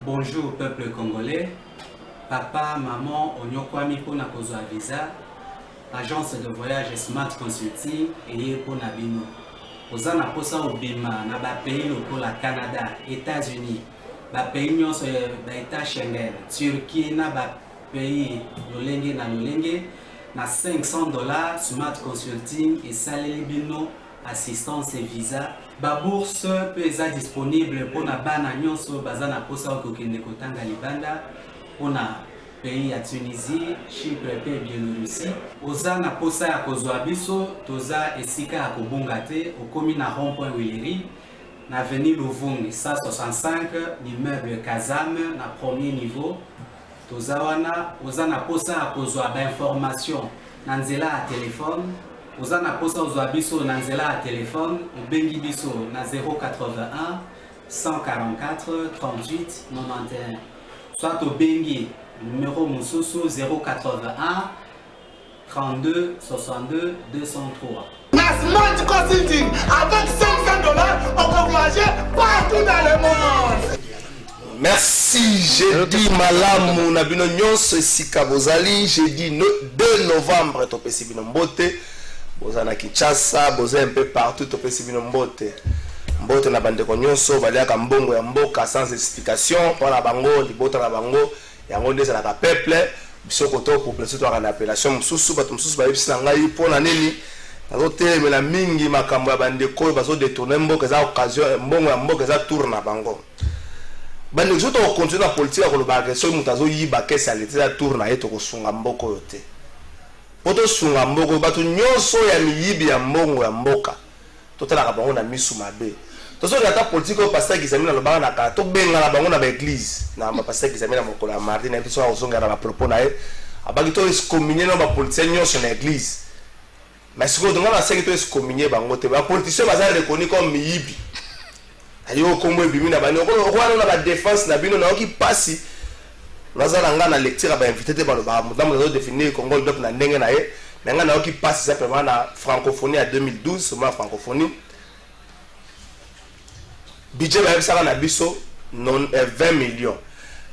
Bonjour peuple congolais, papa, maman, onyokwami pona kozwa visa, agence de voyage Smart Consulting et pour Nabino. Oza na posa obima na ba pays lokola Canada, États-Unis, ba pays nyonso ba État Schengen, Turquie na ba pays lolenge na $500 Smart Consulting et saleli bino assistance et visa. Ba bourse peut être disponible pour na bana nyonso bazana posa okokende kotanga libanda pour na pays ya Tunisie, Chypre et Biélorussie. Oza na posa ya kozwa biso toza esika ya kobonga te okomi na rond-point Willery na avenue Luvungi 165 l'immeuble Kazam na premier niveau. Toza wana oza na posa ya kozwa ba information na nzela ya téléphone. Oza na posa ozwa biso na nzela ya téléphone obengi biso na 081 144 38 91 soit obengi numéro mususu 081 32 62 203. Smart Consulting avec $500 on peut voyager partout dans le monde. Merci, jeudi malamu na bino nyonso esika bozali jeudi 2 novembre topesi bino mbote. Boza na Kinshasa, boza un peu partout, topesi bino mbote. Mbote na bandeko nyonso baliaka mbongo ya mboka sans explication, pona bango libota na bango yango ndeza na peuple, biso koto peuple surtout en appellation mususu bato mususu ba yebisi na ngai pona nini. Nazotelemela mingi makambo ya bandeko bazo détourner mboka za occasion mbongo ya mboka za tour na bango. Bandeko surtout on continue la politique ya koloba agression mutazo yiba kesa leta tour na yeto kosunga mboko yote. Poto sunga mboko bato nyonso ya miyibi ya mbongo ya mboka totalaka bango na misu mabe tozo ata politique au pasteur Kizamina lobanga na ka to benga na bango na ba église na ba pasteur Kizamina mokolo ya mardi na biso ozonga na propos na ye abaki to excommunier na ba politicien nyonso na église mais siko donga na seki to excommunier bango te ba politicien bazali reconnu comme miyibi ayo komwe bimi na bani okwana na ba défense na bino na oki pasi. Nous avons une lecture à invité nous avons défini le Congo na ndenge na ye mais nga na qui passe simplement na francophonie à 2012 seulement francophonie budget ba ça na biso 20 millions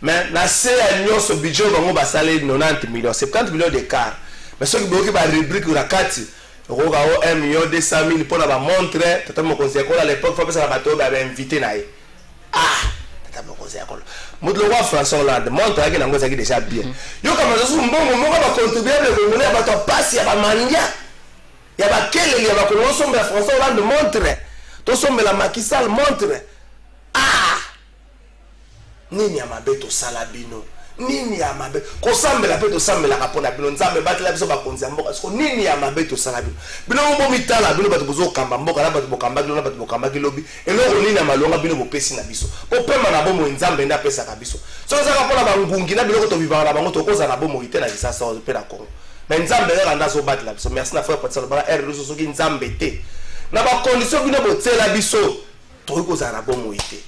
mais na c'est union ce budget bango ba salé 90 millions 70 millions d'écart mais ce qui bloqué ba rubrique la kati roga 1 million 200 000 pour na ba montrer totalement conseiller à l'époque faut que ça ba to ba invité na ye Moudlo wa François Hollande montre que nango zaki déjà bien. Yo kama zo mbongo moko ba contribuable ko ngona ba to passe ya ba mania. Ya ba kele ya ba ko sombe François Hollande montre. To sombe la Macky Sall montre. Ah! Nini ya mabeto salabino. Nini ya mabe ko sambela pe to sambela ka pona bino nzambe batela biso ba konza mboka so nini ya mabeto salabino. Bino mbo mitala bino bato bozo kamba mboka na bato bokamba kilo na bato bokamba kilobi eloko nini ya malonga bino bopesi na biso po pema na bomo nzambe nda pesa ka biso so za ka pona bangungi na biloko to vivanga na bango to koza na bomo ite na lisasa pe na Congo mais nzambe era nda so batela biso merci na frère Patsalo bara er ruso soki nzambe te na ba condition bino botela biso to koza na bomo ite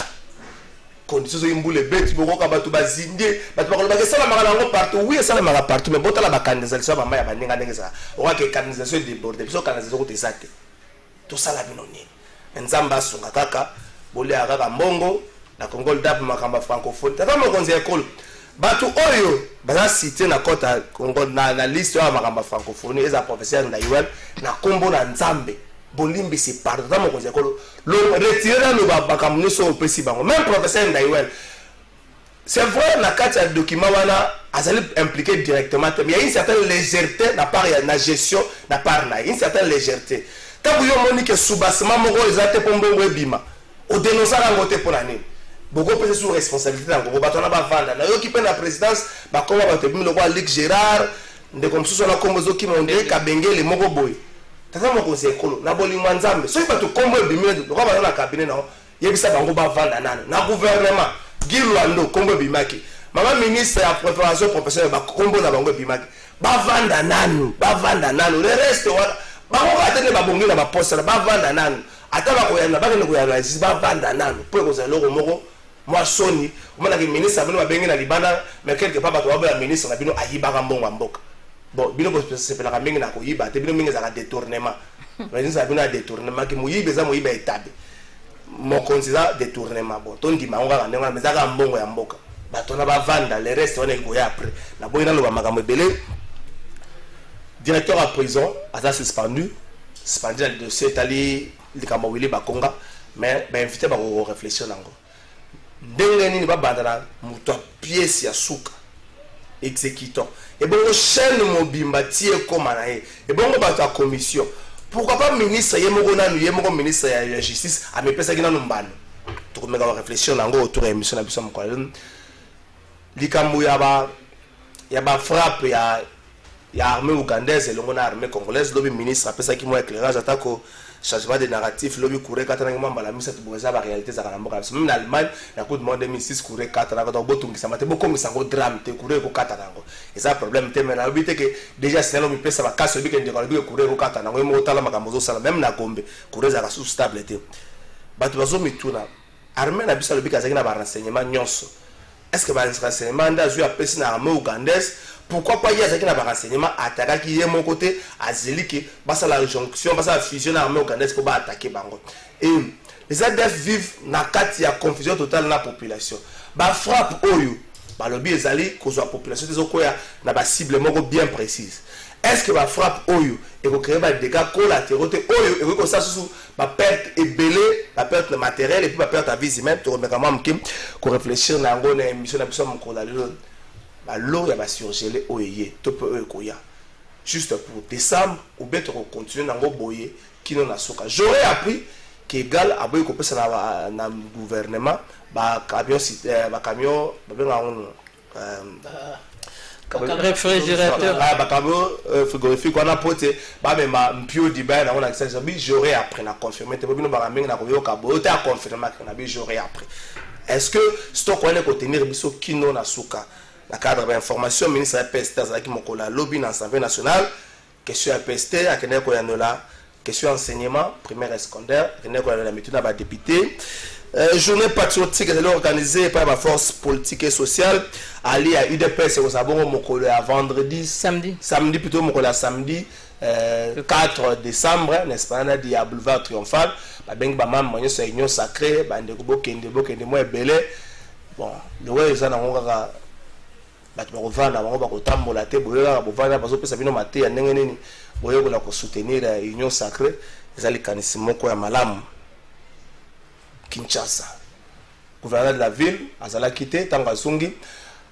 conditions imbule beti bokoka bato bazindie bato bakolo bakesala makala ngo partout oui ça la partout mais botala ba canalisation ba maya baninga ndengeza oka ke canalisation débordée biso canalisation ko tesate to sala bino nini nzamba sunga kaka bole akaka mbongo na Congo dap makamba francophone tata mokonzi école bato oyo baza cité na kota Congo na liste ya makamba francophone eza professeur Ndayuel na kombo na nzambe bolimbi c'est pardon dans mon conseil le retirer le bakamuno so opesi bango même professeur Ndayuel c'est vrai na carte de document wana azali impliqué directement mais il y a une certaine légèreté na part ya na gestion na part na une certaine légèreté tant yo moni que soubassement moko ezate pombongo ebima o dénoncer ngo te pour l'année beaucoup peut sous responsabilité ngo bato na ba vanda na yo ki pe na présidence ba koma ba te bimi le roi Luc Gérard de comme sous na kombo zo ki monde kabengele moko boy tata mo conseil kolo na bolingo nzambe so bato kombo ebimile ko ba na cabinet na yebisa bango ba vanda nana na gouvernement Gilwando kombo ebimaki mama ministre ya préparation professionnelle ba kombo na bango ebimaki ba vanda nanu le reste wa bango atende ba bongi na ba poste na ba vanda nanu ata ba ko yana ba ne ko yana sisi ba vanda nanu po ko za loko moko moi soni omana ke ministre abino ba bengi na libanda mais quelque part ba to ba ministre na bino ayibaka mbongo mboka bon bino c'est pour la mingi na ko yiba te bino mingi za détournement mais ça bino détournement ki muyibe za muyiba etabe mon considère détournement bon ton dima on va ndanga mais za ka mbongo ya mboka batona ba vanda le reste on est goya après na boyina lo ba makambo belé directeur à prison a suspendu le dossier tali likambo wili bakonga mais ba invité ba ko réfléchir nango ndenge nini ba bandana muto pièce ya suka exécutant et bon chaîne mobimba tie koma na ye et bon ba ta commission pourquoi pas ministre yemoko nanu yemoko ministre ya justice a me pesa kina nombano to ko meka réfléchir nango autour de émission na biso mkwala likambo ya ba frappe ya armée ougandaise et l'on armée congolaise lobby ministre apesa ki mo éclairage atako changement de narratif lobby courir 4 ans ngamba la mise pour ça la réalité za kana mboka même en Allemagne na coup de monde 2006 courir 4 ans donc botungisa mate boko misango drame te courir ko 4 ans et ça problème te mais la lobby te que déjà c'est l'homme pesa ba kaso bi ke ndeko lobby courir ko 4 ans mo tala makambo zo sala même na Gombe courir za ka sous stable te bato bazo mituna armée na bisa lobby kazaki na ba renseignement nyonso est-ce que ba renseignement ndazu ya pesa na armée ougandaise pourquoi pas y a un renseignement attaquer qui est mon côté à Zéliki basa la jonction basa la fusion armée ougandaise pour attaquer bango et les ADF vivent na kati ya confusion totale na population ba frappe oyo ba lobby ezali ko la population des okoya na ba cible moko bien précise est-ce que ba frappe oyo et ko créer ba dégâts collatéraux oyo et ko ça sous ba perte et belé la perte de matériel et puis ba perte à vie humaine to remettre quand même ko réfléchir na ngo na émission na biso moko la l'eau il va surgeler oyé tout peut koya juste pour décembre ou bien to continuer na ngo boyer qui non na soka j'aurais appris qu'égal a boy ko pesa na gouvernement ba camion réfrigérateur ba camion frigorifique on a porté ba même mpio di ba na on a ça j'aurais après na confirmer te bino ba mingi na ko yo ka bo te a confirmer na bi j'aurais après est-ce que stock on est contenir biso kino na soka la cadre d'information ministre de PST qui mokola lobby dans l'Assemblée nationale question à PST à keneko ko yanola question enseignement primaire et secondaire keneko ko yanola mituna ba député journée patriotique organisée par la force politique et sociale ali à UDPS au sabon mokolo à vendredi samedi plutôt mokola samedi 4 décembre n'est-ce pas na di boulevard triomphal ba bengi ba mam sur union sacrée ba ndeko bokende mo ebele bon le way ça na ngaka bato bakovanda bango bakotambola te boyoka bovanda bazopesa bino mate ya ndenge nini boyokola soutenir union sacrée ezali kanisi moko ya malamu Kinshasa gouverneur de la ville azalaki te ntango azongi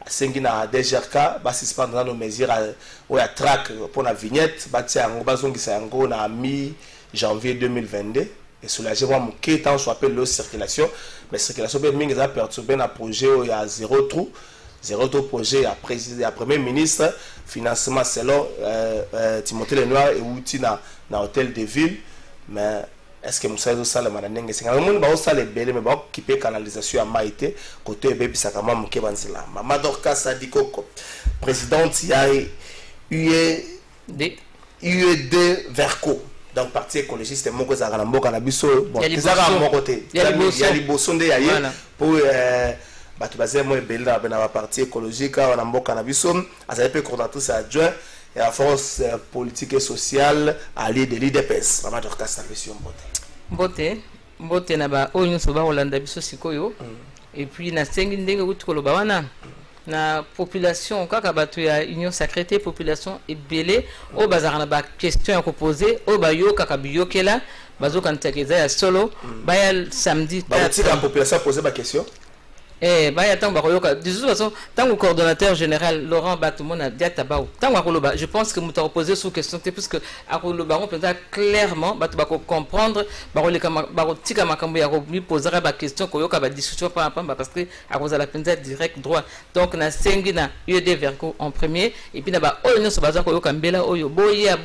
asengi na DGRK basuspendre nos mesures oya track pour la vignette batia yango bazongisa yango na mi-janvier 2022 et soulager moi moke tant soit appelé l'eau circulation mais circulation be mingi za perturber na projet oya zéro trou projet à président à premier ministre financement selon Timothée Lenoir et outil na hôtel de ville mais est-ce que Moussa Sala mananenge c'est quand même ba sala belé mais ba kipe canalisation à Maïté côté bebi sakama muke banzela Mama Dorka Sadikoko présidente ya UED Verco donc parti écologiste moko za kana mboka na biso bon ezaka moko te ya liboso nde ya ye pour bato bazemo ebela na parti écologique wana mboka na biso azali pe coordinatrice adjoint et la force politique et sociale alliée de l'IDPS Mama Dorka Sadikoko mbote na ba oyo nyonso ba Rolanda biso sikoyo et puis na sengi ndenge uti koloba wana na population kaka bato ya union sacrée population ebele o bazaka na ba question ko poser o ba yo kaka biyokela bazo kantakeza ya solo ba ya samedi ba tika population poser ba question baya tango bakoyoka de toute façon tango coordonnateur général Laurent Batumona Diatabao tango akoloba je pense que muta reposer sous question puisque akoloba on peut clairement batu bako comprendre bakoleka bakotika makambo ya ko lui poser ba question koyoka ba discussion par rapport parce que akoza la penza direct droit donc na sengi na UED Verco en premier et puis na ba oyo nyonso baza koyoka mbela oyo boya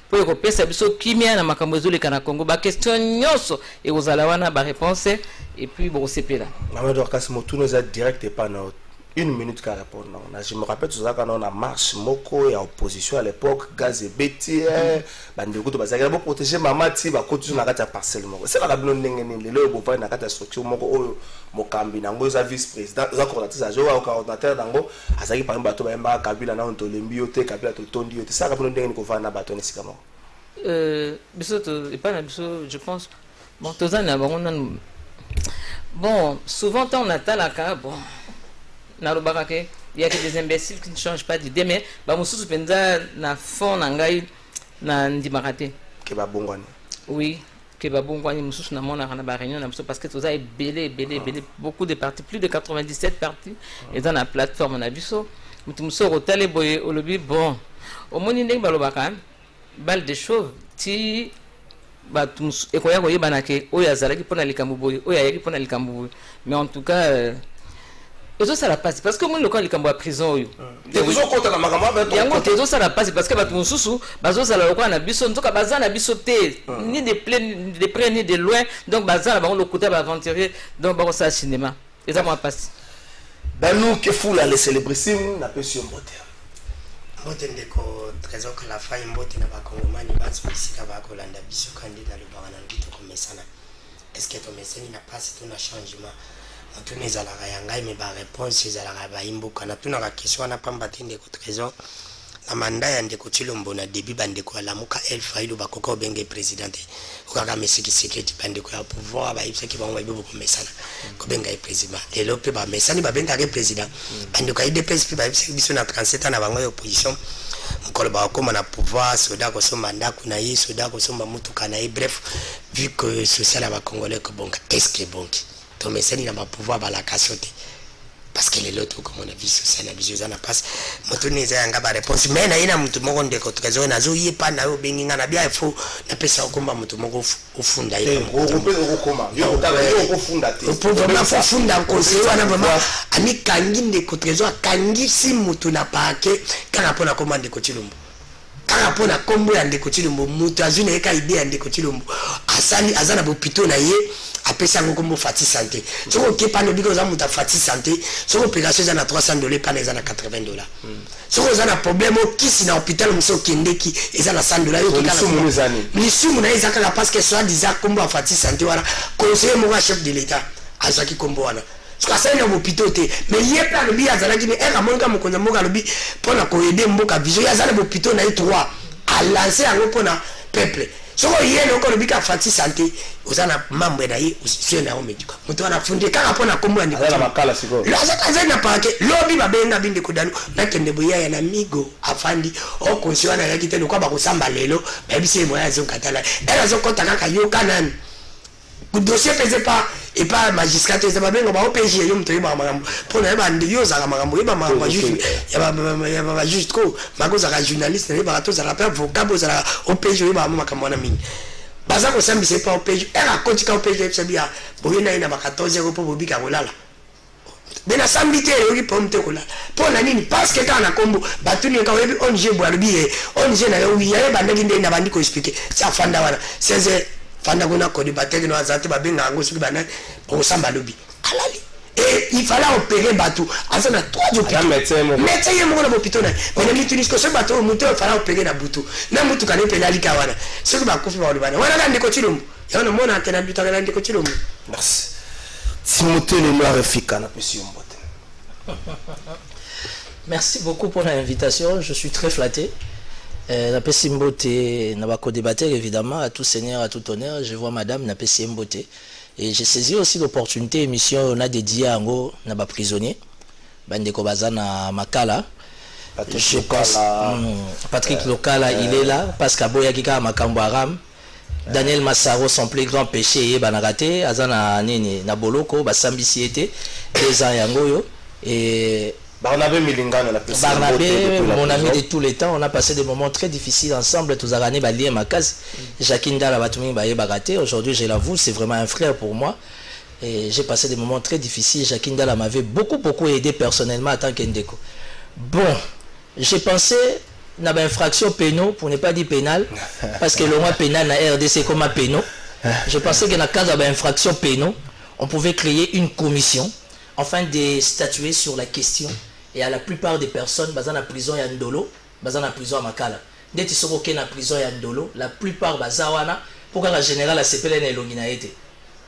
po ko pesa biso kimia na makambo ezoleka na Congo ba question nyonso et ozala wana ba réponse et puis bon c'est là Mamadou Orkas Motuno za direct et pas na 1 minute qu'à répondre. Je me rappelle tout ça quand on a marche moko et opposition à l'époque, gaz et bétier, bandeko to bazaka pour protéger maman ti ba continuer na kata parcelle moko. C'est la bino ndenge ni lelo bo va na kata structure moko oyo mokambi nango za vice président, za coordinateur za joa coordinateur nango azaki par bato ba mba Kabila na onto lembi yote Kabila to tondi yote. Ça ka bino ndenge ni ko va na bato ni sikamo. Biso to et pas na biso je pense bon tozana bango nan bon souvent on attend la cas bon il y a que des imbéciles qui ne changent pas d'idée, mais Bamousou Penza na fond nangai na ndimarate. Kebabongwani. Oui, Kebabongwani Moussou na mona na réunion parce que tout ça est belé beaucoup de partis, plus de 97 partis et dans la plateforme on a vu ça. Moussou rotale boye au lobby bon. Au moni ndeng balobaka bal de chauve ti batumsu ekoya koye banake oya zalaki pona likambu boye oya yaki pona likambu boye. Mais en tout cas et ça la passe parce que mon local il à prison yo ça la passe parce que batu mususu bazo ça la local na biso nzoka baza na biso te ni de près ni de loin donc baza ba on le côté ba aventurier donc ba ça cinéma et ça moi passe ben nous que fou la les célébrissimes na peut sur mbote ndeko trésor que la faille mbote na ba kongomani ba bisika ba kolanda biso candidat le barana ngito komesana est-ce que ton message n'a pas c'est un changement tout les alara yangai mais ba réponse les alara ba imbuka na tuna ka question na pamba tinde ko trésor na manda ya ndeko Chilombo na début bandeko alamuka elfa ilu bakoko benge président okaka mesiki secret bandeko ya pouvoir ba ibsaki bango ibu ko mesana ko benga e président lelo pe ba mesani ba benga ke président bandeko ya IDPS ba ibsaki biso na 37 ans na bango ya opposition mukolo ba ko na pouvoir soda ko so manda kuna yi soda ko so mutuka na bref vu que social ba congolais ko bonga est-ce que bonga mais c'est n'a pas pouvoir à la cassote parce que les lots comme on a vu sur scène abusé na passe motoni za yanga ba réponse mais na ina mtu moko ndeko trésor na zo yepa na yo benginga na bia ifo na pesa okomba mtu moko ufunda ile okoma yo kutaka yo kufunda te pour vraiment funda conseil wana vraiment ami kangi ndeko trésor kangi si mtu na pake kana pona komande ko Chilombo kana pona kombo ya ndeko Chilombo mutu azuna eka idea ya ndeko Chilombo asani azana bopito na ye apesa ngo kombo Fati santé soko kepa no biko za muta Fati santé soko opération za na $300 pa na za na $80 soko za na problème kisi na hôpital muso kendeki eza na $100 yo kala misumu na eza kala parce que soit disant kombo Fati santé wala conseiller mo chef de l'état azaki kombo wana soko ça na hôpital te mais yé pa lobi azala ki ne eka monga mokonza moga lobi pona ko aider mboka biso ya za na hôpital na 3 a lancer ngo pona peuple soko yé no ko lobi ka Fati santé ozana mambo na ye usio na omediko mutu anafunde kaka pona kombo ya ndiko ala makala siko la zaka na pake lobi babenga binde kudanu na kende boya ya na migo afandi o konsiwa na yakite lokwa ba kusamba lelo babise moya zo katala ela zo kota kaka yo kanani ku dossier pese pas et pas magistrat ça va bien on va OPJ yo mto ba magambo pona ba ndiyo za magambo ba magambo juge ya ba juge trop magoza ka journaliste ne ba to za la vocabo za OPJ ba makambo na mingi baza ko sambi c'est pas OPJ era kotika OPJ sabia boyena ina ba 14 ko bobika kolala bena sambite yo ki pomte kolala pona nini parce que kana kombo batuni ka webi onje bo albi onje na yo wiya ba ndenge ndenge na bandiko expliquer ça fanda wana 16 fanda kuna kodi bateke no azate babenga ngo suki bana ko samba lobi alali et il fallait opérer bateau azana 3 hôpitaux médecin yemo na hôpital na mais ni tunis ko se bateau muto il fallait opérer na butu na mutu kana pe lali ka wana suki ba kofi ba bana wana ka ndiko Chilombo yana mona tena buta kana ndiko Chilombo merci Timothée le noir efficace na monsieur Mbote. Merci beaucoup pour l'invitation, je suis très flatté. Napesi Mbote na bako débattre évidemment à tout seigneur à tout honneur, je vois madame Napesi Mbote et j'ai saisi aussi l'opportunité émission on a dédié à ngo na ba prisonnier bandeko bazana makala je pense Patrick Lokala il est là parce qu'aboya kika makambo aram Daniel Massaro son plus grand péché et banagate azana nini na boloko basambisi été 2 ans yango yo et Barnabé Milingano, Barnabé, mon ami de tous les temps, on a passé des moments très difficiles ensemble. Tous années, Bali et Makaz, Jacqueline Dalla Batumi, Baye Bagaté. Aujourd'hui, je l'avoue, c'est vraiment un frère pour moi. Et j'ai passé des moments très difficiles. Jacqueline Dalla m'avait beaucoup aidé personnellement en tant qu'Indeko. Bon, j'ai pensé à une infraction pénale, pour ne pas dire pénale, parce que le roi pénal na RDC comme un pénal. Je pensais que dans le cadre d'une infraction pénale, on pouvait créer une commission enfin de statuer sur la question. Et à la plupart des personnes, bazan en prison ya ndolo, bazan en prison à Makala. Dès qu'ils sont en prison ya ndolo, la plupart bazawana, pourquoi la générale a sepelé na elongina été.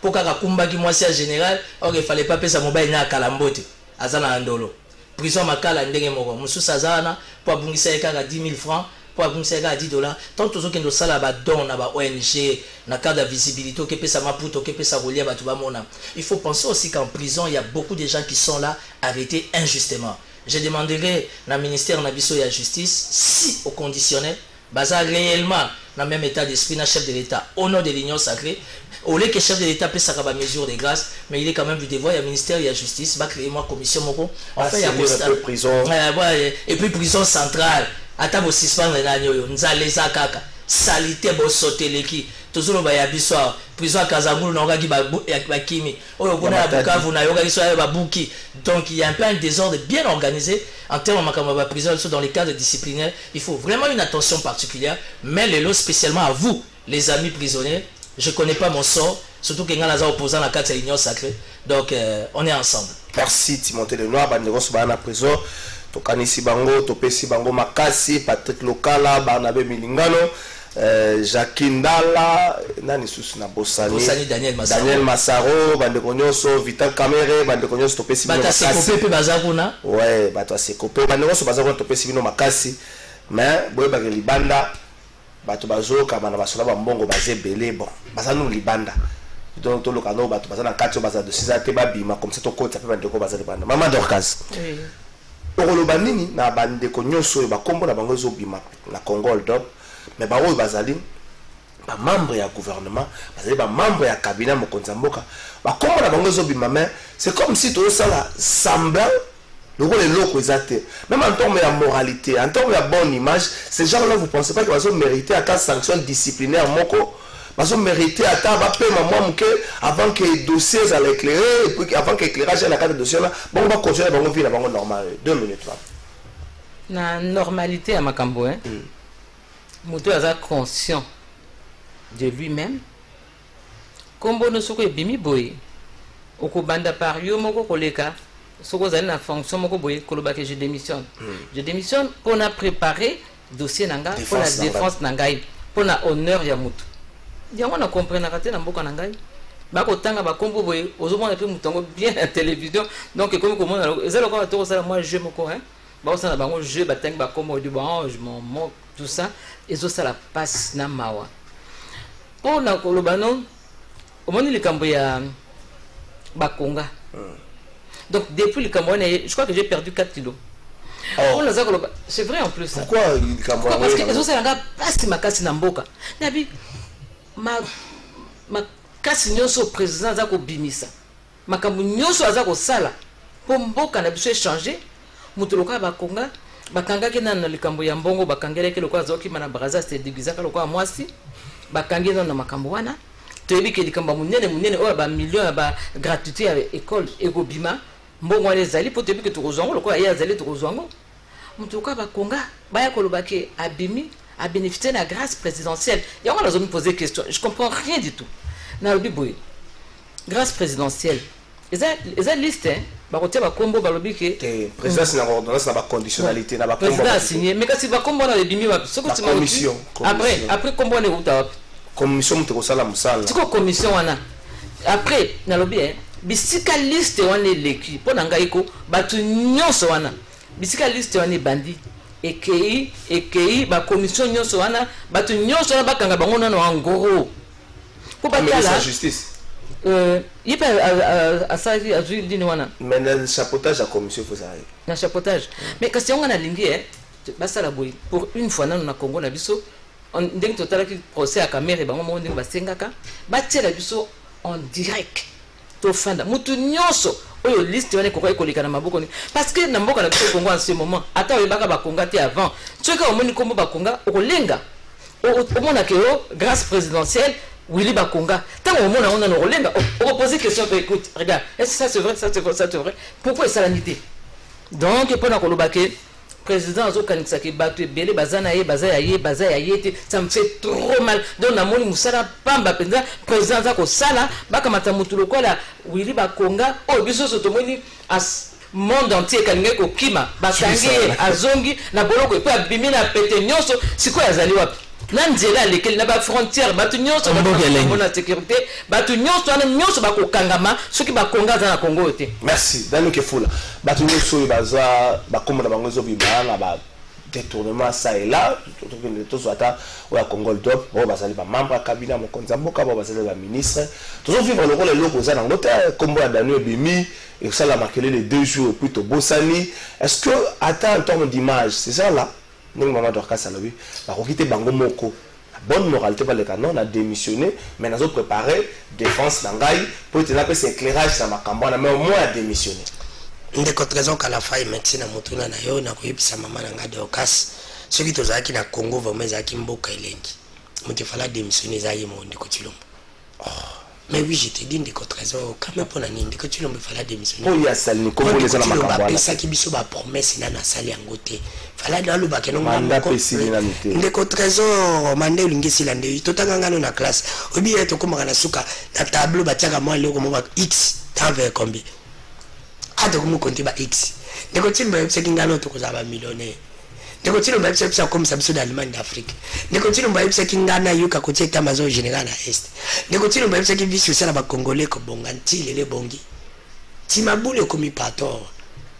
Pourquoi la kumba qui moi c'est général, or il fallait pas payer sa mobile na kalambote, azana ndolo. Prison Makala ndenge moko, mususa azana, pour abungisa eka 10 000 francs. Pour abungisa eka $10. Tant que nous sala ba don na ba ONG, na cadre de visibilité, que pesa maputo, que pesa golia ba tuba mona. Il faut penser aussi qu'en prison il y a beaucoup de gens qui sont là arrêtés injustement. Je demanderai au ministère de la Justice si au conditionnel, basé réellement dans le même état d'esprit, le chef de l'État, au nom de l'Union sacrée, au lieu que le chef de l'État puisse faire des mesures de grâce, mais il est quand même du devoir, il y a le ministère de la Justice, il va créer une commission, enfin il y a prison. Et puis prison centrale, attends, vous suspendre nous allons kaka. Salité bo soteleki toujours ba ya biswa prison Kazangulu na ngaki ba kimi oyo kuna Bukavu na yoga kiswa ba buki. Donc il y a un peu un désordre bien organisé en termes de prison dans les cadres disciplinaires. Il faut vraiment une attention particulière, mais les lots spécialement à vous les amis prisonniers. Je connais pas mon sort, surtout que ngana za opposant la carte de l'Union sacrée. Donc on est ensemble. Merci Timothée Lenoir bandeko so ba na prison to kanisi bango to pesi bango makasi Patrick Lokala Barnabé Milingano Jacqueline Dala, nani susu na Bosani Daniel Massaro, bandeko nyonso Vital Kamere, bandeko nyonso topesi bino makasi. Bata sekope pe bazakuna. Ouais, bato sekope, bandeko nyonso bazakuna topesi bino makasi. Mais boye ba libanda, bato bazoka bana basola ba mbongo bazebele bon. Bazanu libanda. Donc to lokano bato bazana kati baza de 6 ate ba bima comme ça to kota pe bandeko bazali banda. Maman Dorcas. Oui. Okoloba nini na bandeko nyonso ba kombo na bango zo bima na Congo Hold Up. Mais bah oui, bazali, bah membre ya gouvernement, bazali bah membre ya cabinet mokonzi mboka. Bah comme on a bango zobi maman, c'est comme si tout ça là semblant le rôle est loco exacté. Même en termes de moralité, en termes de bonne image, ces gens-là vous pensez pas qu'ils vont mériter à ta sanction disciplinaire moko, ils vont mériter à ta va payer maman que avant que les dossiers soient éclairés et puis avant que l'éclairage à la carte de dossier là, bon on va continuer bango vie la bango normal. 2 minutes là. La normalité à Makambo hein. Moutou a conscient de lui-même. Kombo no soko ebimi boye. Okobanda par yo moko koleka. Soko zali na fonction moko boye koloba que je démissionne. Je démissionne pour na préparer dossier nanga pour la défense nangai, pour na honneur ya mutu. Yango na comprendre raté na mboka nangai. Ba ko tanga ba kombo boye ozomona pe mutango bien la télévision. Donc comme comment ezalo ko to ça moi je moko hein. Ba ça na bango je ba tanga ba kombo du bon je m'en moque tout ça. Et ça la passe na mawa. Pour na kolobano, au moment le cambo ya Bakonga. Donc depuis le Cameroun, je crois que j'ai perdu 4 kilos. Oh. C'est vrai en plus. Pourquoi le Cameroun? Parce que ça la passe ma casse na mboka. Nabi ma casse nyoso président za ko bimisa. Makambu nyoso za ko sala. Pour mboka na biso échanger, mutoloka Bakonga. Bakanga ke na likambo ya mbongo bakangele ke lokwa zoki mana baraza c'était déguisé ka lokwa mwasi bakange na makambo wana toyebi ke likambo munene o ba million ba gratuité ya école ekobima mbongo wale zali po toyebi ke tokozwango lokwa ya zali tokozwango mutuka bakonga baya koloba ke abimi a bénéficié de la grâce présidentielle. Et on a me poser question, je comprends rien du tout. Na lobi boy. Grâce présidentielle. Eza liste hein. Bakotia ba kombo balobi ke président c'est na ordonnance na ba conditionnalité na ba kombo. Président signé mais kasi ba kombo na bimi ba soko tima commission. Après kombo ne uta commission muteko sala musala. Tiko commission wana. Après na lobi hein. Bisika liste wana leki pona ngai ko batu nyonso wana. Bisika liste wana bandi. Ekei ba commission nyonso wana batu nyonso wana bakanga bango na ngoro. Ko batala justice. Il peut à ça à dini wana. Mais le chapeautage à commission faut ça. Na chapeautage. Mais quand on a lingi basa la boy pour une fois na Congo na biso on ndenge total ki procès à caméra bango mo ndenge basengaka batela biso en direct to fanda mutu nyonso oyo liste wana ko kolika na maboko ni parce que na mboka na biso Congo en ce moment ata oyebaka ba Congo te avant tu ka omoni kombo ba Congo okolenga au mona ke grâce présidentielle Willy Bakonga, tant au monde on a nos on pose question, écoute, regarde, est-ce que ça c'est vrai, ça c'est vrai, pourquoi est-ce la nité? Donc, pour la Kolobake, président azokanisa ke bato ebele baza na ye baza ya ye te, ça me fait trop mal. Donc namoni musala pamba penza président aza kosala bakamata mutu lokola Willy Bakonga oyo biso so tomoni as monde entier kalinga kokima bakangi azongi na boloko epe abimi na pete nyonso sikoyo azali wapi na nzela lekeli na ba frontière batu nyonso na sécurité batu nyonso ana nyonso bakokangama soki bakonga za na Congo te. Merci Daniel Kefula batu nyonso baza bakombo na bango zobima na ba détournement ça et là tout soit au Congo le top on va saluer ba membre cabinet mon konza mboka ba saluer ba ministre toujours vivre le rôle loko za na ngote kombo ya Daniel Bimi et ça l'a marqué les 2 jours plutôt Bossani. Est-ce que attends en termes d'image c'est ça là nous maman Dorcas Salobi la quitter bango moko la bonne moralité pas le canon on a démissionné mais nous avons préparé défense d'angai pour te là c'est éclairage dans ma campagne mais au moins a démissionné ndeko trésor kala faille médecine na mutuna na yo na koyebisa mama na ngade okas soki tozaki na Congo vraiment zaki mboka elengi mutu fala démissionner za yemo ndeko Chilombo. Mais oui, je te dis ndeko trésor quand même pour na nini ndeko Chilombo fala démissionner. Oh ya sali ni kombo les na makamba. Pesa ki biso ba promesse na sali yango te. Fala na lo bakeno manda pesili na mité. Ndeko trésor mande ulingisi la nde totanga ngano na classe. Obi eto komaka na suka na tableau batiaka moi loko mo ba X tant vers combien. Ado comme compter ba X. Ndeko Chilombo yebisa kingano to kozaba millionnaire. Ndeko Chilombo yebisa comme ça biso d'Allemagne d'Afrique. Ndeko Chilombo yebisa kingana yuka ko teta mazo général na est. Ndeko Chilombo yebisa ki biso sala ba congolais ko bonga ntile le bongi. Timabule komi pator.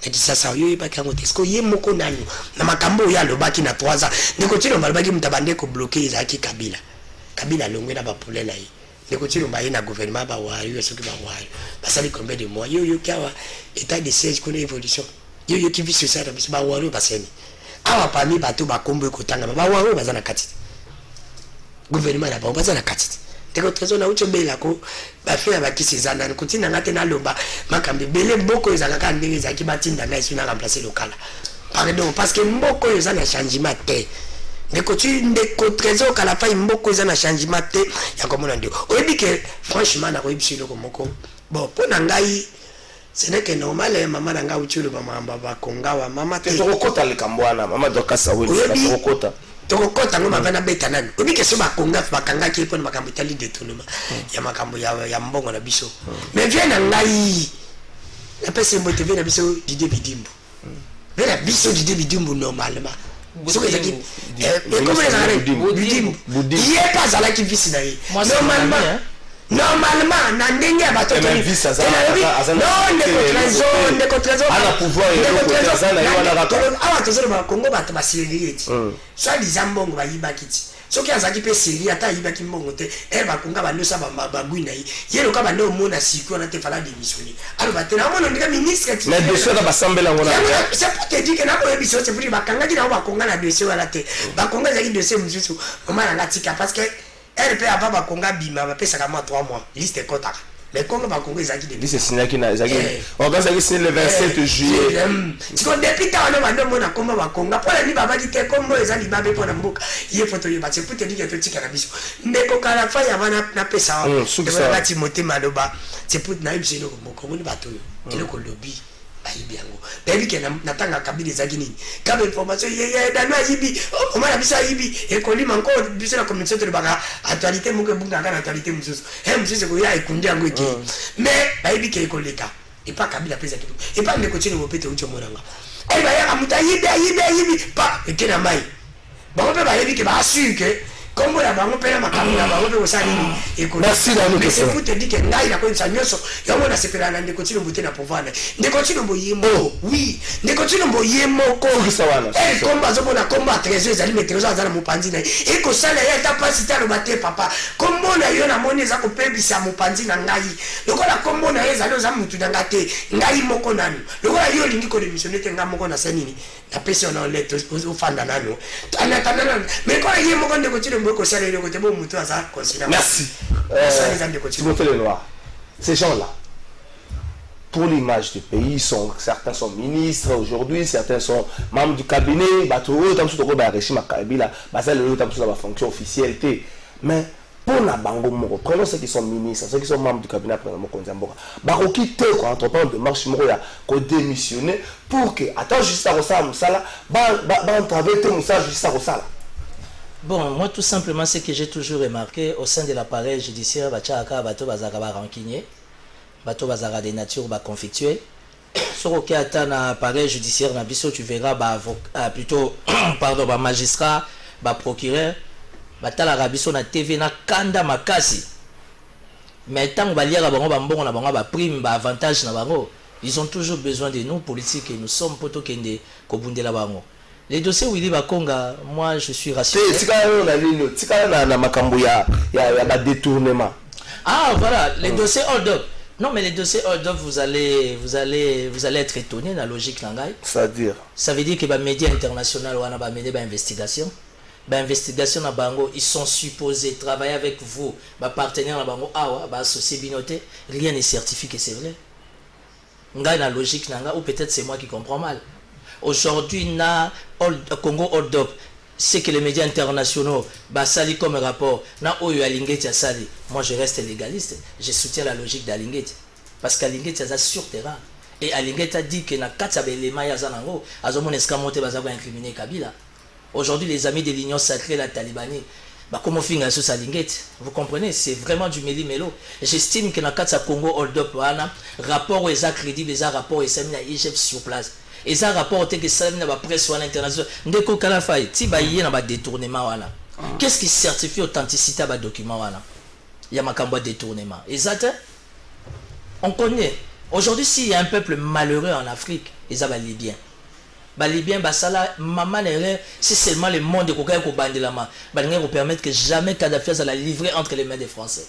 Eti sasa yo yeba kango tesko ye moko nanu na makambo ya lobaki na 3 ans. Ndeko Chilombo lobaki mutabande ko bloquer izaki Kabila. Kabila longwe na ba poulela yi. Ndeko Chilombo na gouvernement ba wa yo soki ba wa. Basali combien de mois yo kawa état de siège ko évolution. Yo qui vit sur ça ba wa yo baseni. Awa parmi bato ba kombo ko tanga ba wa yo bazana kati. Gouvernement na ba bazana kati. Ndeko trésor na ucho bela ko ba fera ba kisizana ko tina ngate na loba makambe bele mboko ezala ka ndenge ezaki batinda na isu na remplacer local. Pardon parce que mboko ezana changement te. Ndeko trésor kala fa mboko ezana changement te ya komona ndio. Oyebi ke franchement na ko yebisi loko moko. Bon pona ngai ce n'est que normal maman na ngai uchulo ba mamba ba kongawa mama te tokokota le kambwana mama Dorcas Aweli tokokota tokokota ngoma bana beta nani obi ke so ba konga ba kanga ki pona makambo tali détournement ya makambo ya mbongo na biso mais vient na ngai la personne mbote vient na biso Didier Bidimbu vient na biso Didier Bidimbu normalement so que zaki comment les arrêts Bidimbu il est pas à la qui vit na yi normalement na ndenge ya bato to ndeko trésor ala pouvoir awa tozolo ba Congo bato ba sérieux soit disant mbongo ba yibakiti soki azaki pe sérieux ata yibaki mbongo te ba konga ba nosa ba gwina yi yelo ka ba ndo mona siko na te fala démissionner alors ba te na mona ndika ministre mais dossier na basambela ngona c'est pour te dire que na ko ebiso c'est pour ba kanga kina ba konga na dossier wala te ba konga zaki dossier mzusu mama na tika parce que RP avant ba konga bima ba pesa kama 3 mois liste kotaka mais konga ba konga ezaki de liste signaki na ezaki on va s'agir signer le 27 juillet si ko depuis ta na bando mona komba ba konga pour ni baba dit que kombo ezali babe pona mboka ye photo ye ba c'est pour te dire que tika na biso ndeko kala fa ya bana na pesa ba Timothée Maloba c'est pour na ibise no moko moni bato yo ko lobby biango baby ke natanga kabili zaki nini kama information ye dana yibi o mara bisa yibi e ko lima ko bisa na communauté de baka actualité muke bunga kana actualité mususu mususu ko ya ikundi yango iki mais baby ke ko leka et pas kabila pesa kitu et pas ndeko chini mopete ucho monanga e ba ya amuta yibi pa e kena mai ba ko ba yibi ke ba suke kombo ya bango pena makambo na bango pe osani ni merci na nous question pour te dire que ngai na ko nsanyoso yango na sepela na ndeko Chilombo te na pouvoir ndeko Chilombo yemo oui ndeko Chilombo yemo ko kisawana komba zo bona komba trésor ezali mais trésor azana mopanzi na e ko sala ya ta pasite alo bate papa kombo na yo na moni za ko pebisa mopanzi na ngai lokola kombo na ezali oza mutu na ngate ngai moko nanu lokola yo lingi ko démissionner te ngam moko na sanini na pesa na lettre au fanda nanu anatana mais ko yemo ko ndeko Chilombo merci. Timothée Lenoir, ces gens-là, pour l'image du pays, certains sont ministres aujourd'hui, certains sont membres du cabinet, la fonction officielle. Mais pour na bango moko prenons ceux qui sont ministres, ceux qui sont membres du cabinet président Mokonzi Mboka bakoki te ko entreprendre de marche moko ya ko démissionner pour que attends juste à ça musala ba entraver te musala juste à ça. Bon, moi tout simplement ce que j'ai toujours remarqué au sein de l'appareil judiciaire bachaka bato bazaka ba rancunier, bato bazaka des natures ba conflictuelles. Sur aucun ata na appareil judiciaire na biso tu verras plutôt pardon ba magistrat, ba procureur batala rabiso na TV na kanda makasi. Mais tant que liera bango ba mbongo na bango ba prime ba avantage na bango, ils ont toujours besoin de nous politiques et nous sommes poto kende ko bundela bango. Les dossiers Willy Bakonga, moi je suis rassuré. Tika na makambo ya ba détournement. Ah voilà, les dossiers hold up. Non mais les dossiers hold up vous allez être étonné dans la logique langage. C'est-à-dire ça veut dire que les médias internationaux wana ba mener ba investigation. Ba investigation na bango, ils sont supposés travailler avec vous, ba partenaire na bango awa, ba associé binoté, rien ne certifie que c'est vrai. Nga na logique nanga ou peut-être c'est moi qui comprends mal. Aujourd'hui na Congo hold up, c'est que les médias internationaux ba sali comme rapport na oyo alingeti sali. Moi je reste légaliste, je soutiens la logique d'Alingeti parce qu'Alingeti a sur terrain et Alingeti a dit que na katsa belema ya zanango azomon escamote bazako incriminer Kabila. Aujourd'hui, les amis de l'Union sacrée, la Talibanie, bah, comment finir sur Salingate? Vous comprenez? C'est vraiment du méli-mélo. J'estime que dans le cas de Congo, hold up, rapport aux crédibles, les rapports et ça IGF sur place. Et ça rapport que ça n'a pas presse internationale. Ndeko Kalafay, si bah il y a un détournement voilà. Qu'est-ce qui certifie l'authenticité de document voilà? Il y a un détournement. Exact. On connaît. Aujourd'hui, s'il y a un peuple malheureux en Afrique, ils ont les Libyens. Les Libyens, maman c'est seulement le monde qui va permettre que jamais Kadhafi va la livrer entre les mains des Français.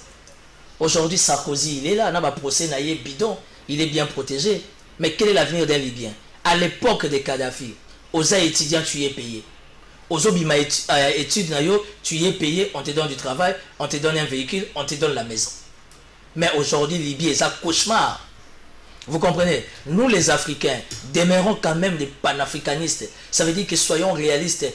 Aujourd'hui, Sarkozy, il est là, on a un procès bidon, il est bien protégé. Mais quel est l'avenir d'un Libyen? À l'époque de Kadhafi, aux étudiants, tu y es payé. Aux études, tu y es payé, on te donne du travail, on te donne un véhicule, on te donne la maison. Mais aujourd'hui, Libye, c'est un cauchemar. Vous comprenez? Nous les Africains demeurons quand même des panafricanistes. Ça veut dire que soyons réalistes.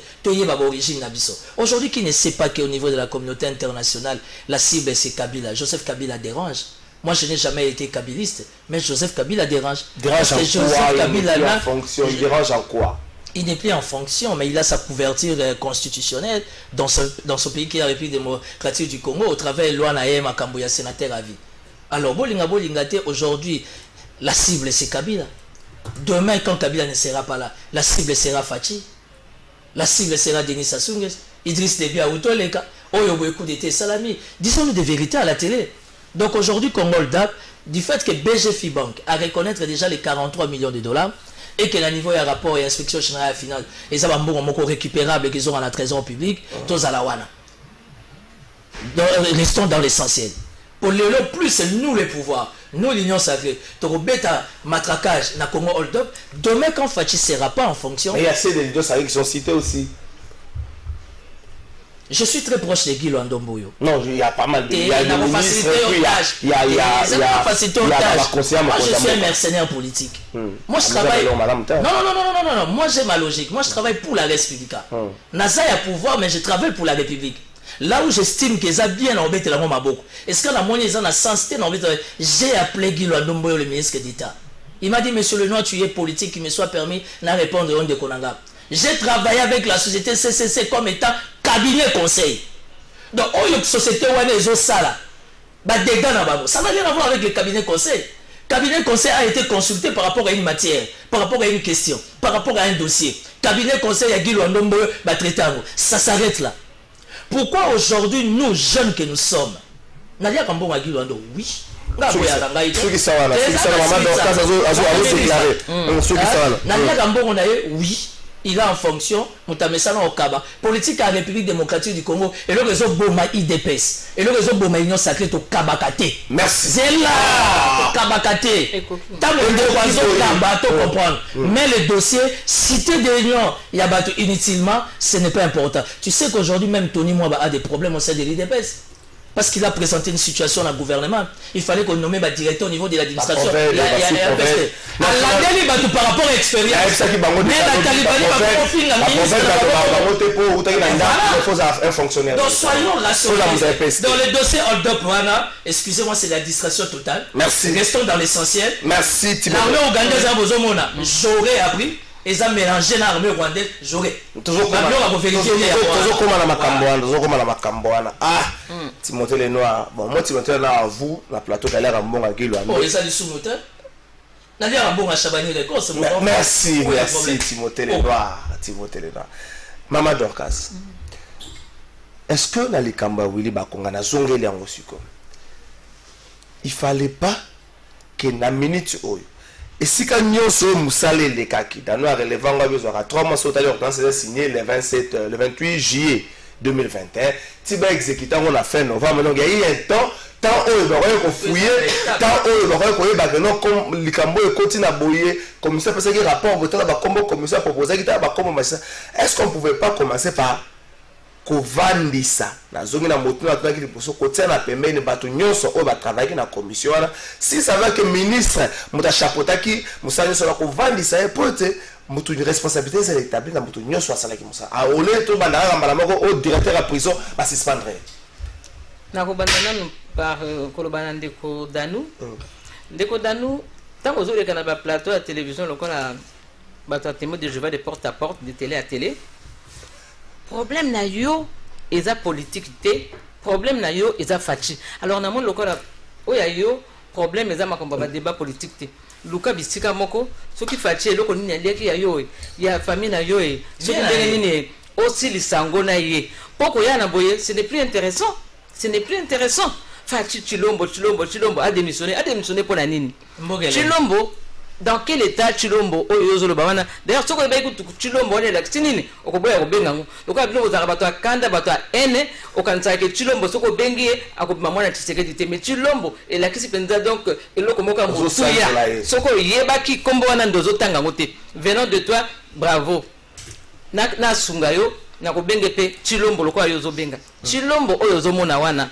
Aujourd'hui, qui ne sait pas qu'au niveau de la communauté internationale, la cible c'est Kabila. Joseph Kabila dérange. Moi je n'ai jamais été kabiliste, mais Joseph Kabila dérange. Dérange en quoi? Il dérange en quoi? Il n'est plus en fonction, mais il a sa couverture constitutionnelle dans son pays qui est la République démocratique du Congo au travers de Loana Ema Kambuya, sénateur à vie. Alors, aujourd'hui, la cible c'est Kabila. Demain, quand Kabila ne sera pas là, la cible sera Fachi. La cible sera Denis Sassou Nguesso, Idriss Déby Aoutoleka, Oyobo Koudete Salami. Disons-nous des vérités à la télé. Donc aujourd'hui, Congo DAP, du fait que BGFI Bank a reconnaître déjà les 43 millions de dollars et que le niveau de rapport et inspection générale finale, les abambons récupérables qu'ils ont dans la trésor public, tous à la Wana. Restons dans l'essentiel. Pour le plus, c'est nous les pouvoirs, nous l'Union sacrée. Donc, bêta matraquage, na Congo hold up. Demain, quand Fachi ne sera pas en fonction. Mais il y a ces leaders sacrés qui sont cités aussi. Je suis très proche de Guy Luandomboyo. Non, il y a pas mal de. Il y a la facilité au tâche. Il y a moi, je suis un mercenaire politique. Moi, je travaille. Non. Moi, j'ai ma logique. Moi, je travaille pour la République. Naza a pouvoir, mais je travaille pour la République. Là où j'estime qu'ils ont bien embêté la Maboko. Est-ce que la monnaie est en sensité? J'ai appelé Guy Luandomboyo, le ministre d'État. Il m'a dit, monsieur Lenoir, tu es politique, qu'il me soit permis de répondre au de Konanga. J'ai travaillé avec la société CCC comme étant cabinet conseil. Donc, la société ça n'a rien à voir avec le cabinet conseil. Le cabinet conseil a été consulté par rapport à une matière, par rapport à une question, par rapport à un dossier. Cabinet conseil a Guy Luandomboyo, ça s'arrête là. Pourquoi aujourd'hui, nous, jeunes que nous sommes, Nadia Kambo a Guy Luandomboyo, oui. Ceux qui sont là, Nadia Kambo, oui. Il est en fonction, au Kaba. Politique à la République démocratique du Congo, et le réseau Boma IDPS, et le réseau Boma Union sacrée au Kabakate. Merci. C'est là, Kabakate. Mais le dossier, cité de l'Union, il y a inutilement, ce n'est pas important. Tu sais qu'aujourd'hui, même Tony Mwaba a des problèmes au sein de l'IDPS. Parce qu'il a présenté une situation dans le gouvernement. Il fallait qu'on nomme un directeur au niveau de l'administration. Par rapport à l'expérience. Donc soyons rassurés. Dans le dossier Hold-up, excusez-moi, c'est la distraction totale. Merci. Restons dans l'essentiel. Merci Timothée. L'armée ougandaise, j'aurais appris. Ils ont mélangé l'armée rwandaise, j'aurais. Toujours comme Timothée Lenoir. Bon, moi Timothée Lenoir, vous, la plateau qui a l'air en bon à Guilou. Oh, ils ont du sous-moteur. N'a l'air en bon à Chabani les gosses. Merci, merci Timothée Lenoir. Timothée Lenoir. Maman Dorcas, est-ce que dans les Kamba Willy Bakonga na zongeli en Osiko, il fallait pas que na minute oyo et si quand nous sommes salés les kaki, dans nos relevant, on a 3 mois sur le c'est signé le 28 juillet 2021. Si on exécuté, on a fait novembre. Donc il y a eu un temps où on a fouillé, tant où on a comme les Cambo continue à bouiller, comme ça, parce que le rapport, comme ça, proposé, est-ce qu'on ne pouvait pas commencer par kovandisa na zongi na motu na tunaki liposo kotia na pembeni bato nyonso oyo batravaillaki na commission wana si ça va que ministre muta chapeautaki musala so na kovandisa ye pote mutu une responsabilité c'est l'établir na mutu nyonso asalaki musala a ole to bandaka mbala moko au directeur à prison ba suspendre na ko bandana par kolobana ndeko Danou ndeko Danou tango zo le kana ba plateau à télévision lokola bato témoin de Jéhovah de porte à porte de télé à télé. Problème na yo eza politique té problème na yo eza fachi alors na mon lokola oya yo problème eza makomba ba débat politique té luka bisika moko soki fachi eloko nini aleki ya yo ya famille na yo soki ndenge nini aussi lisango na ye poko ya na boye ce n'est plus intéressant fachi Chilombo a démissionné pour la nini Chilombo dans quel état Chilombo oyozolo bawana d'ailleurs soko ba ikutu Chilombo on est là tinini okoboya kobenga ngo loka bino ozaka bato akanda bato ene okanisa ke Chilombo soko bengi akopima mwana Tshisekedi te mais Chilombo elakisi penza donc eloko moka mutuya soko yebaki kombo wana ndozo tanga ngote venant de toi bravo na sungayo na kobenge pe Chilombo lokwa yozo benga Chilombo oyozo mona wana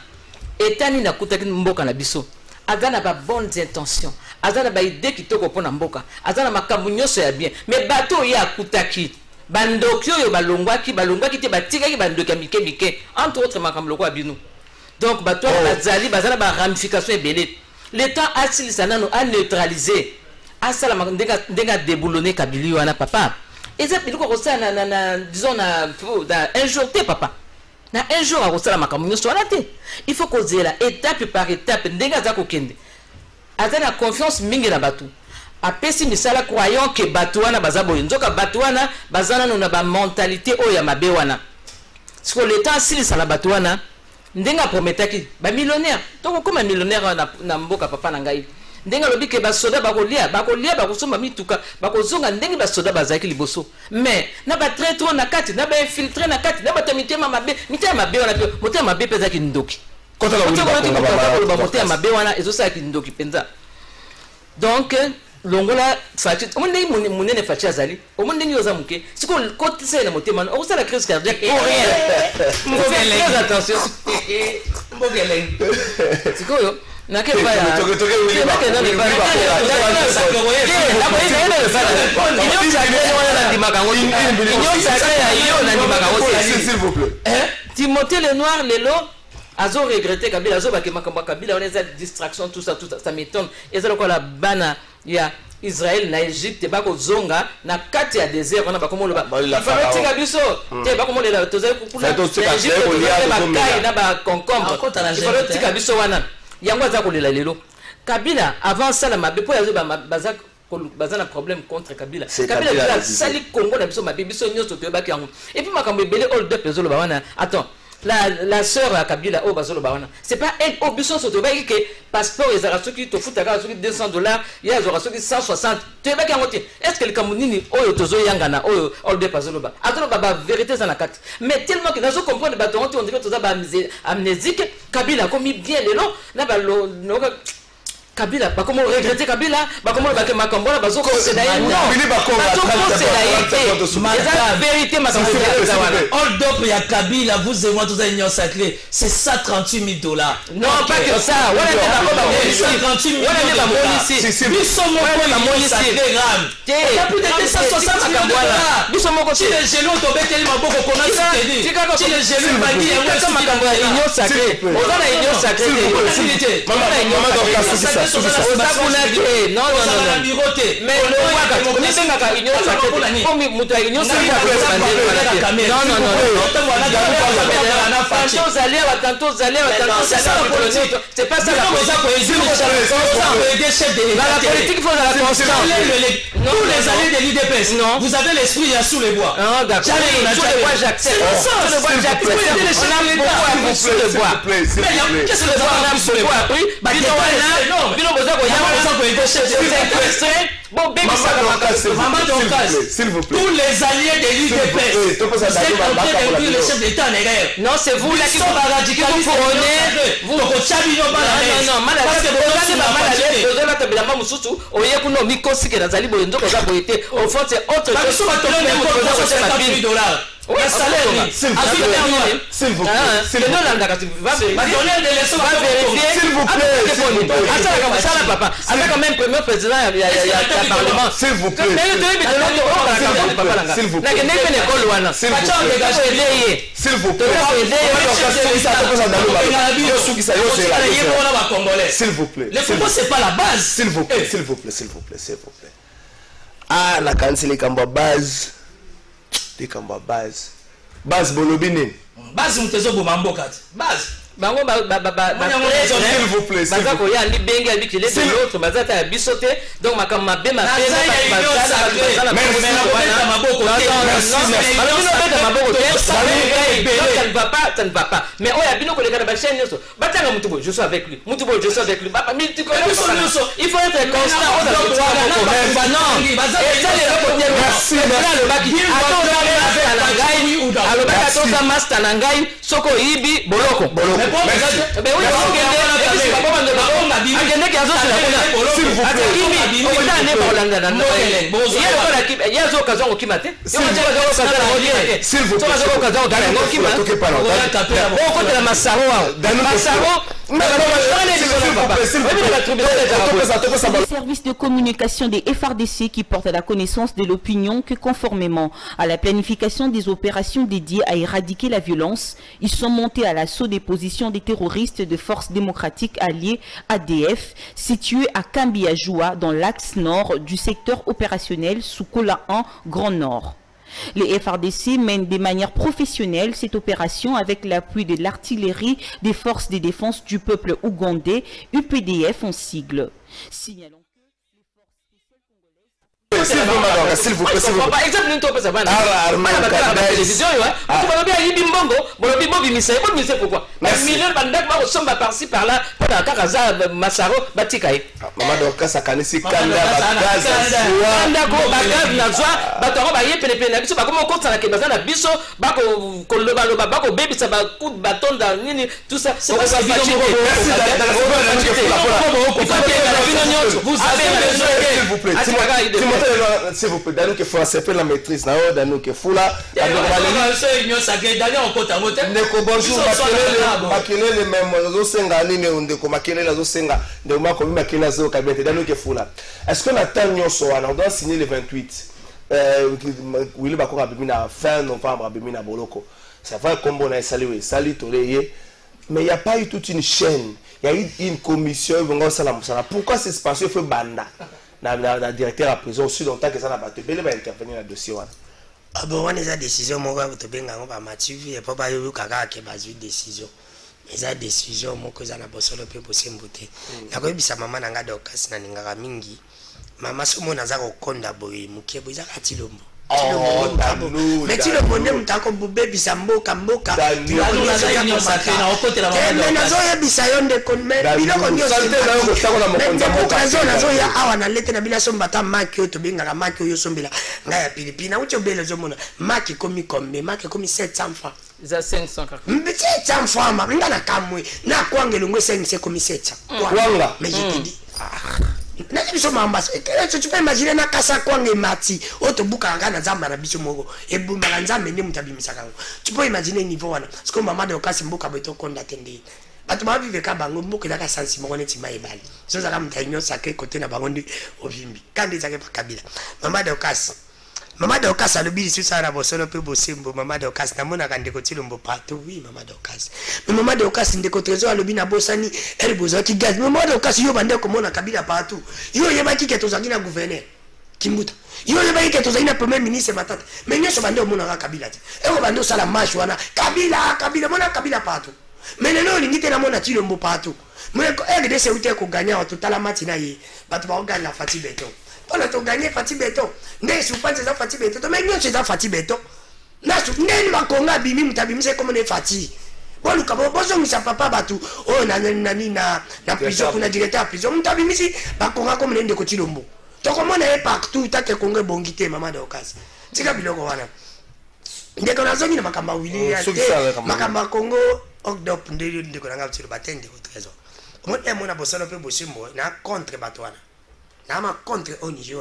etani na kutaki mboka na biso azana ba bonnes intentions azana ba idée kitoko pona mboka azana makambu nyonso ya bien mais bato ya kutaki bandoki oyo balongwaki te batikaki bandoki mike entre autres makambu lokwa binu donc bato bazali bazana ba ramification ebele l'état asilisa nano a neutraliser asala ndenga déboulonner Kabili wana papa eza biliko kosala na disons na un jour te papa na un jour à kosala makambu nyonso wana te il faut kozela étape par étape ndenga za kokende azana confiance mingi na batu apesi misala croyant que batu wana bazabo nzoka batu wana bazana na ba mentalité oyo ya mabe wana siko l'état silisa na batu wana ndenga prometaki ba millionnaire donc comme millionnaire na mboka papa na ngai ndenga lobi ke ba soda bakolia bakosomba mituka bakozonga ndenge ba soda bazaki liboso mais na ba traître na kati na ba infiltrer na kati na ba mitema mabe wana pe motema mabe peza ki ndoki kota la motema mabe wana ezosa ki ndoki penza donc longola fati omonde munene fati azali omonde nyoza muke siko kote c'est le motema o ça la crise cardiaque pour rien fais attention mbogele siko yo na ke ba ya Timothée Lenoir lelo azo regretté Kabila azo bakemaka Kabila on a distraction tout ça m'étonne et ça la bana ya Israël na Égypte bako zonga na kati ya désert on a bakomo loba il faut tika biso te bakomo le tozali kukuna Égypte ba na ba concombre il faut tika biso wana yango za kolela lelo Kabila avant ça la mabe po yazo bazana problème contre Kabila Kabila sali Congo na biso mabe biso nyoso to baki yango et puis makambo ebele all deux peso loba wana attends la sœur à Kabila au bazolo bawana c'est pas elle au biso soto ba que passeport les arasoki to futaka soki $200 ya arasoki 160 to baki yango te est-ce que le kamunini oyo tozo yanga na oyo all deux bazolo ba azolo ba vérité ça na kati mais tellement que nazo comprendre ba on dirait toza ba amnésique Kabila comme bien lelo na ba Kabila, comment regretter Kabila, comment Makambola, bazo conseiller non, bazo conseiller, c'est la vérité Makambola. Hold up, il y a Kabila, vous et moi tous à l'union sacrée, c'est ça 38 000 $. Non, pas que ça. On a dit 38 000 $. Nous sommes au sacré ram. Il y a plus de 160 Makambola. Nous sommes au si les genoux tombent, ils m'ont beaucoup commencé à te dire. Si les genoux m'ont dit, comme Makambola, l'union sacrée. On a l'union sacrée. Non, c'est pas ça la politique. Il faut la constance. Tous les alliés de l'IDPS, vous avez l'esprit sous les bois. Sous les bois, j'accepte. Qu'est-ce que le bois a sous les bois appris? Bon, s'il vous plaît. Tous les alliés de l'UDPS, vous êtes en train de dire le chef d'État en erreur. Non, c'est vous là qui vous couronnez. Vous non, parce que au fond, c'est autre chose. S'il vous plaît. S'il vous plaît. Le football, c'est pas la base. S'il vous plaît. Ah, la cancel les base. Les base bolobine. Base mtezo bomamboka. Base. Bango s'il vous plaît. Baza ko ya libengi avec l'autre baza ta bisoté donc makama be ma ça ne va pas mais oya bino ko le kana ba chaîne nyoso batanga mutubo je suis avec lui mutubo je suis avec lui papa mais tu connais il faut être constant merci le baki alors baka master nangai soko ibi boloko Le service de communication des FARDC qui porte à la connaissance de l'opinion que conformément à la planification des opérations dédiées à éradiquer la violence, ils sont montés à l'assaut des positions des terroristes de Forces démocratiques alliées ADF situées à Kambiajoua dans l'axe nord du secteur opérationnel sous Kola 1 Grand Nord. Les FARDC mènent de manière professionnelle cette opération avec l'appui de l'artillerie des forces de défense du peuple ougandais, UPDF en sigle. Signalons s'il vous plaît. Par exemple, nous sommes pas la télévision, pourquoi? Par-ci par-là, Massaro, Batikaï. Maman donc ça kanisi kanda s'il vous plaît, Danou que faut accepter la maîtrise, Danou que faut la est-ce qu'on attend on doit signer le 28 Willy Bakora Bimina fin novembre Bimina Boloko c'est vrai comme on a salué sali tolé mais il n'y a pas eu toute une chaîne, il y a eu une commission pourquoi c'est passé fait banda la directeur à prison aussi longtemps que ça n'a pas été belé va intervenir dans le dossier. Ah bon, on a des décisions, moi, je vais pas m'attiver, et pas pas eu caca qui base une décision. Mais ça décision, moi, que ça n'a pas solo peu possible beauté. La quoi bisa maman n'a pas d'occasion na n'ingara mingi. Maman somo na zako konda boy, mukie boy zaka tilombo. Mais tu le monde mtako bube bisa mboka mboka. Tu as nous la union sacrée na okote la maman. Mais nazo ya bisa yonde kon mais biloko nyo salté na yo kotako na mokonza mboka. Nazo ya awa na lete na bila somba ta maki to benga maki yo sombela. Ngaya pilipili na ucho bele zomona. Maki komi kombe, maki komi 700 francs. Za 500 mbiti 700 francs ma ngana kamwe na kwangelo ngwe 5 komi 700. Kwanga. Mais je te dis biso mambasa tu peux imaginer na kasa kwanga mati oto buka ngana nzamba na biso moko ebumaka nzambe nde mutabimisaka ngo tu peux imaginer niveau wana parce que maman de okasi mboka beto konda tende bato ba vive ka bango mboka za ka sensi moko neti maibali so za ka mutainyo sake côté na bango ndi ovimbi kande za ke pa kabila maman de okasi alobi lisusu sala bosolo pe bosembo maman de okasi namona ka ndeko tilombo partout oui maman de okasi mais maman de okasi ndeko trésor alobi na bosani elle besoin ki gaz maman de okasi yo bande komona kabila partout yo yebaki ke tozangi na gouverneur kimbuta yo yebaki ke tozangi na premier ministre matata mais nyoso bande omona ka kabila te eko bande osala marche wana kabila mona kabila partout mais lelo olingi te namona tilombo partout mais RDC ute ko gagner totala match na ye bato ba gagner la Fati Beton on a tout gagné Fati Beton ne souffrance c'est Fati Beton mais nous c'est Fati Beton na sou ne ma konga bimi mutabimise comme ne Fati bon luka bozo misa papa batu oh na prison kuna directeur prison mutabimisi ba konga comme ne ndeko Tilombo to comment na partout ta ke konga bongité maman de okasi tika biloko wana ndeko na zongi na makamba wili ya makamba Congo okdop ndeko na ngabutilo batende ko trésor mona bosalo pe bosimbo na contre batwana na contre au Niger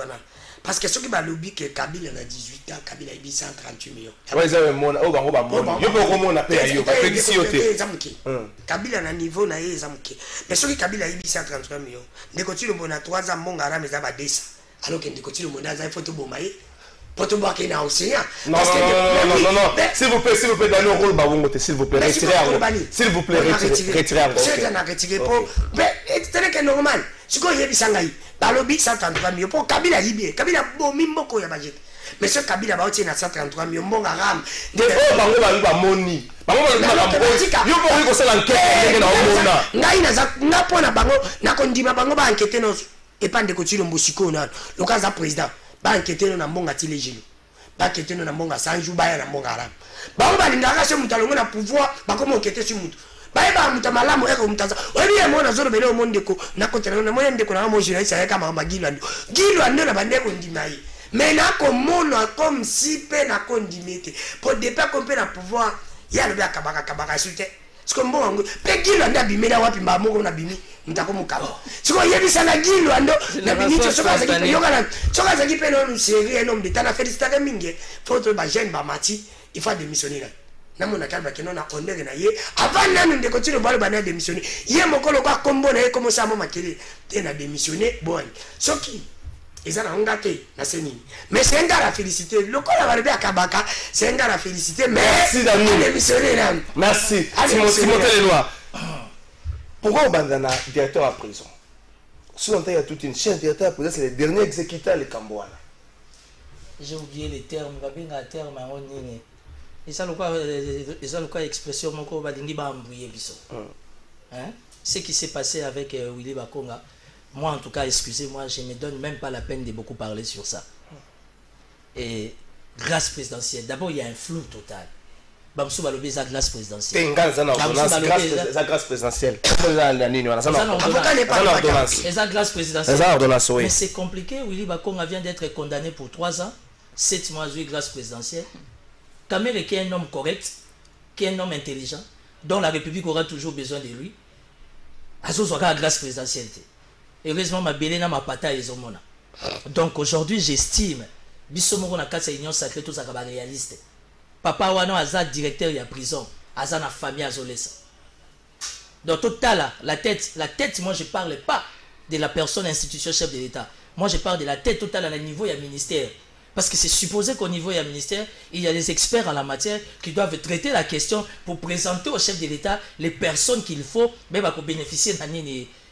parce que ceux qui va lobby que Kabila a 18 ans, Kabila a 138 millions. Ouais, ça mon oh bango ba mon. Yo ko mon appel yo, parce que ici yote. Kabila na niveau na ye zamuke. Mais ceux qui Kabila a 133 millions, de continue mon a 3 ans mon ngara mais ça va desa. Alors que de continue mon a photo bomaye. Poto boake na océan. Non. S'il vous plaît dans le rôle babongo s'il vous plaît retirez. S'il vous plaît retirez. C'est na retirer pour mais c'est que normal. Ce qu'on y est bisangai. Balobi 133 millions pour Kabila libé. Kabila bomi mboko ya budget. Mais ce Kabila ba oti na 133 millions mbonga ram. De bango ba moni. Bango ba moni. Yo ko ko sala enquête na omona. Ngai na pona bango na kondima bango ba enquêter no et pas de Kotilo Mbosiko na. Le cas za président ba enquêter no na mbonga tilejilo. Ba enquêter no na mbonga sanju ba ya na mbonga ram. Bango ba lingaka se mutalongo na pouvoir ba komo enquêter sur mutu. Baeba mutamalamu eko mutaza obi mona zoro bele omondeko na kotana na moya ndeko na mo journaliste ya kama magilando gilando na bandeko ndimai mais na ko mona comme si pe na kondimete pour départ qu'on peut na pouvoir ya le kabaka sute siko mbongo pe gilando bimela wapi mba moko na bimi mutako mukaba siko yebisa na gilando na binito soka za yokana soka za kipe no série nom de tana féliciter mingi photo ba jeune ba mati il faut démissionner namona kalba kenona ondege na ye avant nanu ndeko tilo balo bana démissionner ye mokolo kwa kombo na ye comme ça mo makele te na démissionner bon soki ezana ngate na senini mais c'est ngara féliciter lokola balbe akabaka c'est ngara féliciter mais merci d'amis démissionner là merci Timothée Lenoir pourquoi au bandana directeur à prison selon toi il y a toute une chaîne directeur à prison c'est le dernier exécuteur les Cambouana j'ai oublié les termes va bien à terme en nini. Et ça, le quoi expression, mon corps va dire biso. Hein? Ce qui s'est passé avec Willy Bakonga, moi en tout cas, excusez-moi, je ne me donne même pas la peine de beaucoup parler sur ça. Et grâce présidentielle, d'abord il y a un flou total. Bamsou Balobi, la grâce présidentielle. La grâce présidentielle. La grâce présidentielle. Mais c'est compliqué, Willy Bakonga vient d'être condamné pour 3 ans, 7 mois de grâce présidentielle. Kamel qui est un homme correct, qui est un homme intelligent, dont la République aura toujours besoin de lui, à la grâce présidentielle. Heureusement, ma belle n'a pas les hommes. Donc aujourd'hui, j'estime, Bissomoro na kasa union sacrée, tout ça va réaliste. Papa Wano Aza, directeur de la prison, Aza na famille Azolesa. Donc total, la tête, moi je ne parle pas de la personne, institution, chef de l'État. Moi je parle de la tête totale à niveau du ministère. Parce que c'est supposé qu'au niveau du ministère, il y a des experts en la matière qui doivent traiter la question pour présenter au chef de l'État les personnes qu'il faut, même pour bénéficier de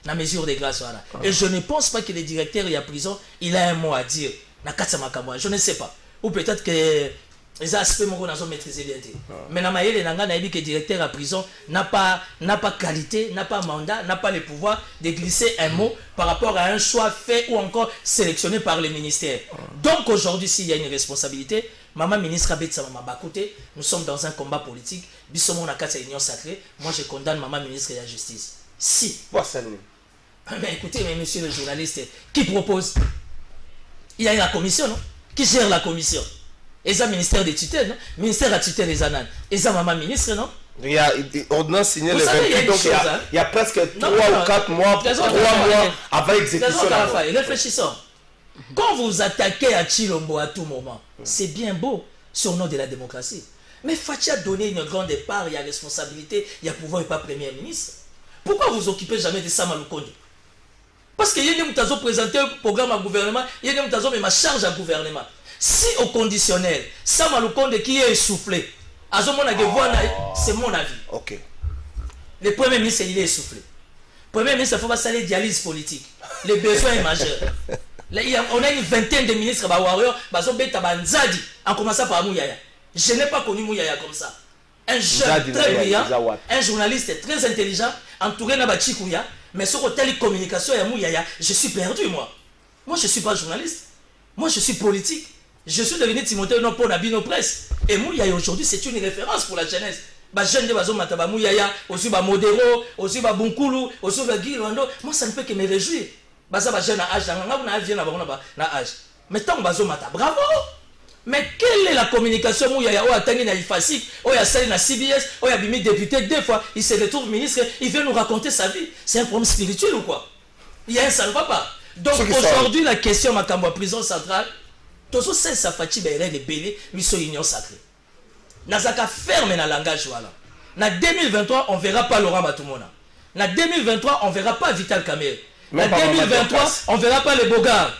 la mesure de grâce. Voilà. Et je ne pense pas que le directeur de la prison, il a un mot à dire. Je ne sais pas. Ou peut-être que les aspects qu'on maîtrisé bien. Mais le directeur de la prison n'a pas qualité, n'a pas mandat, n'a pas le pouvoir de glisser un mot par rapport à un choix fait ou encore sélectionné par le ministère. Donc aujourd'hui, s'il y a une responsabilité, maman ministre Abetsa Mama côté, nous sommes dans un combat politique. Bissomo na kasa union sacrée. Moi je condamne maman ministre de la justice. Si. Mais écoutez, mais monsieur le journaliste, qui propose? Il y a la commission, non? Qui gère la commission? Et ça, ministère des tutelles, non? Ministère de tutelle des ananes. Et ça, maman ministre, non? Il y a ordonnance signée le 28, donc il y a presque 3 ou 4 mois, 3 mois avant l'exécution. Réfléchissons. Quand vous attaquez à Chilombo à tout moment, c'est bien beau sur le nom de la démocratie. Mais Fachi a donné une grande part, il y a responsabilité, il y a pouvoir et pas Premier ministre. Pourquoi vous occupez jamais de Sama Lukonde? Parce qu'il y a des gens qui présenté un programme à gouvernement, il y a des gens qui ont ma charge à gouvernement. Si au conditionnel, Sama Lukonde qui est essoufflé, c'est mon avis. Ok. Le Premier ministre, il est essoufflé. Le Premier ministre, il faut pas saler dialyse politique. Le besoin est majeur. Là, on a une vingtaine de ministres, en commençant par Mouyaya. Je n'ai pas connu Mouyaya comme ça. Un jeune très brillant, un journaliste très intelligent, entouré de Chikouya, mais sur la télécommunication, je suis perdu, moi. Moi, je ne suis pas journaliste. Moi, je suis politique. Je suis devenu Timothée non pour Nabino Presse. Et Mouyaya, aujourd'hui, c'est une référence pour la jeunesse. Jeune de Bazo Mataba Mouyaya, aussi Modero, aussi Bunkulu, aussi Guy Rwando. Moi, ça ne peut que me réjouir. Baza jeune à âge, mais tant Bazo Mata, bravo. Mais quelle est la communication où il y a atteint na IFASIC, où il y a celle na CBS, où il y a bimi député deux fois, il se retrouve ministre, il vient nous raconter sa vie. C'est un problème spirituel ou quoi? Il y a un ça ne va pas. Donc aujourd'hui la question Makambo prison centrale, tous ces Safati Bayré de Bélé, mission union sacrée. Nazaka ferme na langage voilà. Na 2023 on verra pas Laurent Batumona. Na 2023 on verra pas Vital Kamerhe. En 2023, on ne verra pas les Bogards,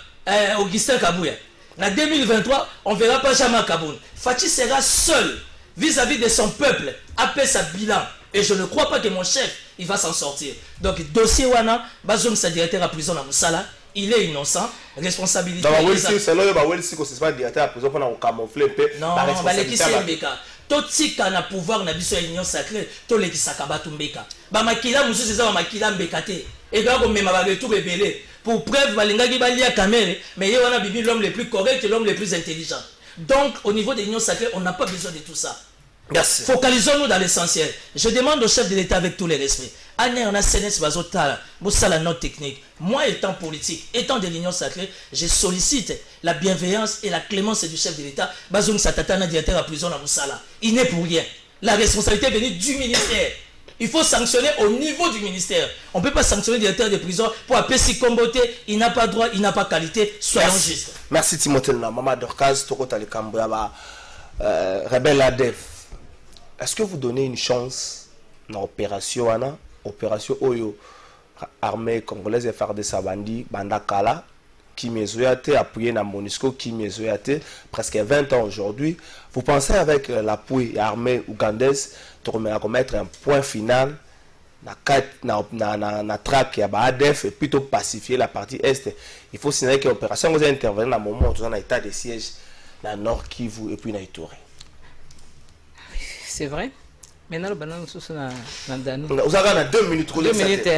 Augustin Kabouya. En 2023, on ne verra pas Jama Kaboun. Fachi sera seul vis-à-vis de son peuple, après sa bilan. Et je ne crois pas que mon chef, il va s'en sortir. Donc, dossier Wana, Bazoum, sa directeur à prison à Moussala, il est innocent. Responsabilité. C'est là que c'est pas directeur à prison pour camoufler un peu. Non, totika na pouvoir na biso union sacrée to le kisakaba tumbeka ba makila musu c'est ça makila mbekate et donc on mema ba retour rebelle pour preuve balingaki balia Kamerhe mais il wana bibi l'homme le plus correct et l'homme le plus intelligent. Donc au niveau de l'union sacrée on n'a pas besoin de tout ça. Merci. Focalisons-nous dans l'essentiel. Je demande au chef de l'État avec tous les respects. Année on a CNS bazotala la note technique. Moi étant politique, étant de l'union sacrée, je sollicite la bienveillance et la clémence du chef de l'État. Bazoum Satatana directeur à prison à Moussala. Il n'est pour rien. La responsabilité est venue du ministère. Il faut sanctionner au niveau du ministère. On ne peut pas sanctionner le directeur de prison pour appeler si comboté. Il n'a pas droit, il n'a pas qualité. Soyons justes. Merci Timothée. Maman Dorcas, Tokota le Cambouaba, Rebelle Adef. Est-ce que vous donnez une chance dans l'opération Oyo armée congolaise FARDC Sabandi Bandakala qui mesurait appuyé dans Monisco qui mesurait presque 20 ans aujourd'hui. Vous pensez avec l'appui armée ougandaise de mettre un point final na traque ya ADF et plutôt pacifier la partie est. Il faut signaler que l'opération vous a intervenu dans le moment où on a état de siège dans le nord Kivu et puis dans Ituri. C'est vrai. Maintenant, le banane sous na danou. Vous avez 2 minutes. 2 minutes.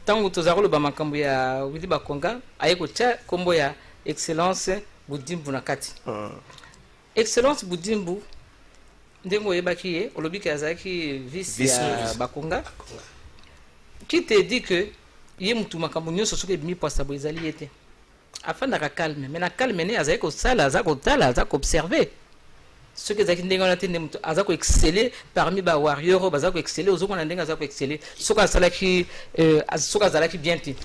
Tant que tu as le bamakambu ya Willy Bakonga, ayeko cha kombo ya Excellence Boudimbu nakati. Excellence Boudimbu ndengo yebaki ye olobiki azaki vice ya Bakonga. Qui te dit que yé mutu makambu nyoso soke mi posta boizali yete. Afin de calme, mais na calme ne azako sala, azako tala, azako observer. Ce que Azako exceller parmi les warriors, Azako exceller aux autres Azako exceller. Ce que bien dit.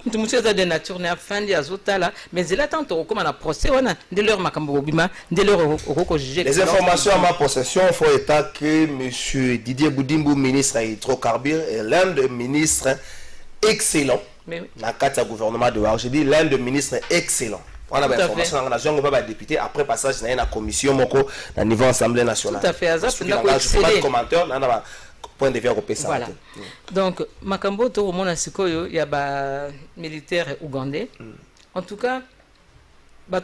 Tout le monde de nature n'est fin de Azotala, mais il attend comme un procès, de leur Makambo Bima, de leur Rokojé. Les informations à ma possession font état que M. Didier Boudimbu, ministre à hydrocarbures, est l'un des ministres excellents. Dans le cadre du gouvernement de Ouattara, je dis l'un des ministres excellents. On a l'information dans la nation, on va député après passage dans la commission au niveau Assemblée nationale. Tout à fait. Je n'ai pas de commentaire, on a point de vue européen. Voilà. Donc, Makambo, tout le monde a il y a des militaires ougandais. En tout cas, mais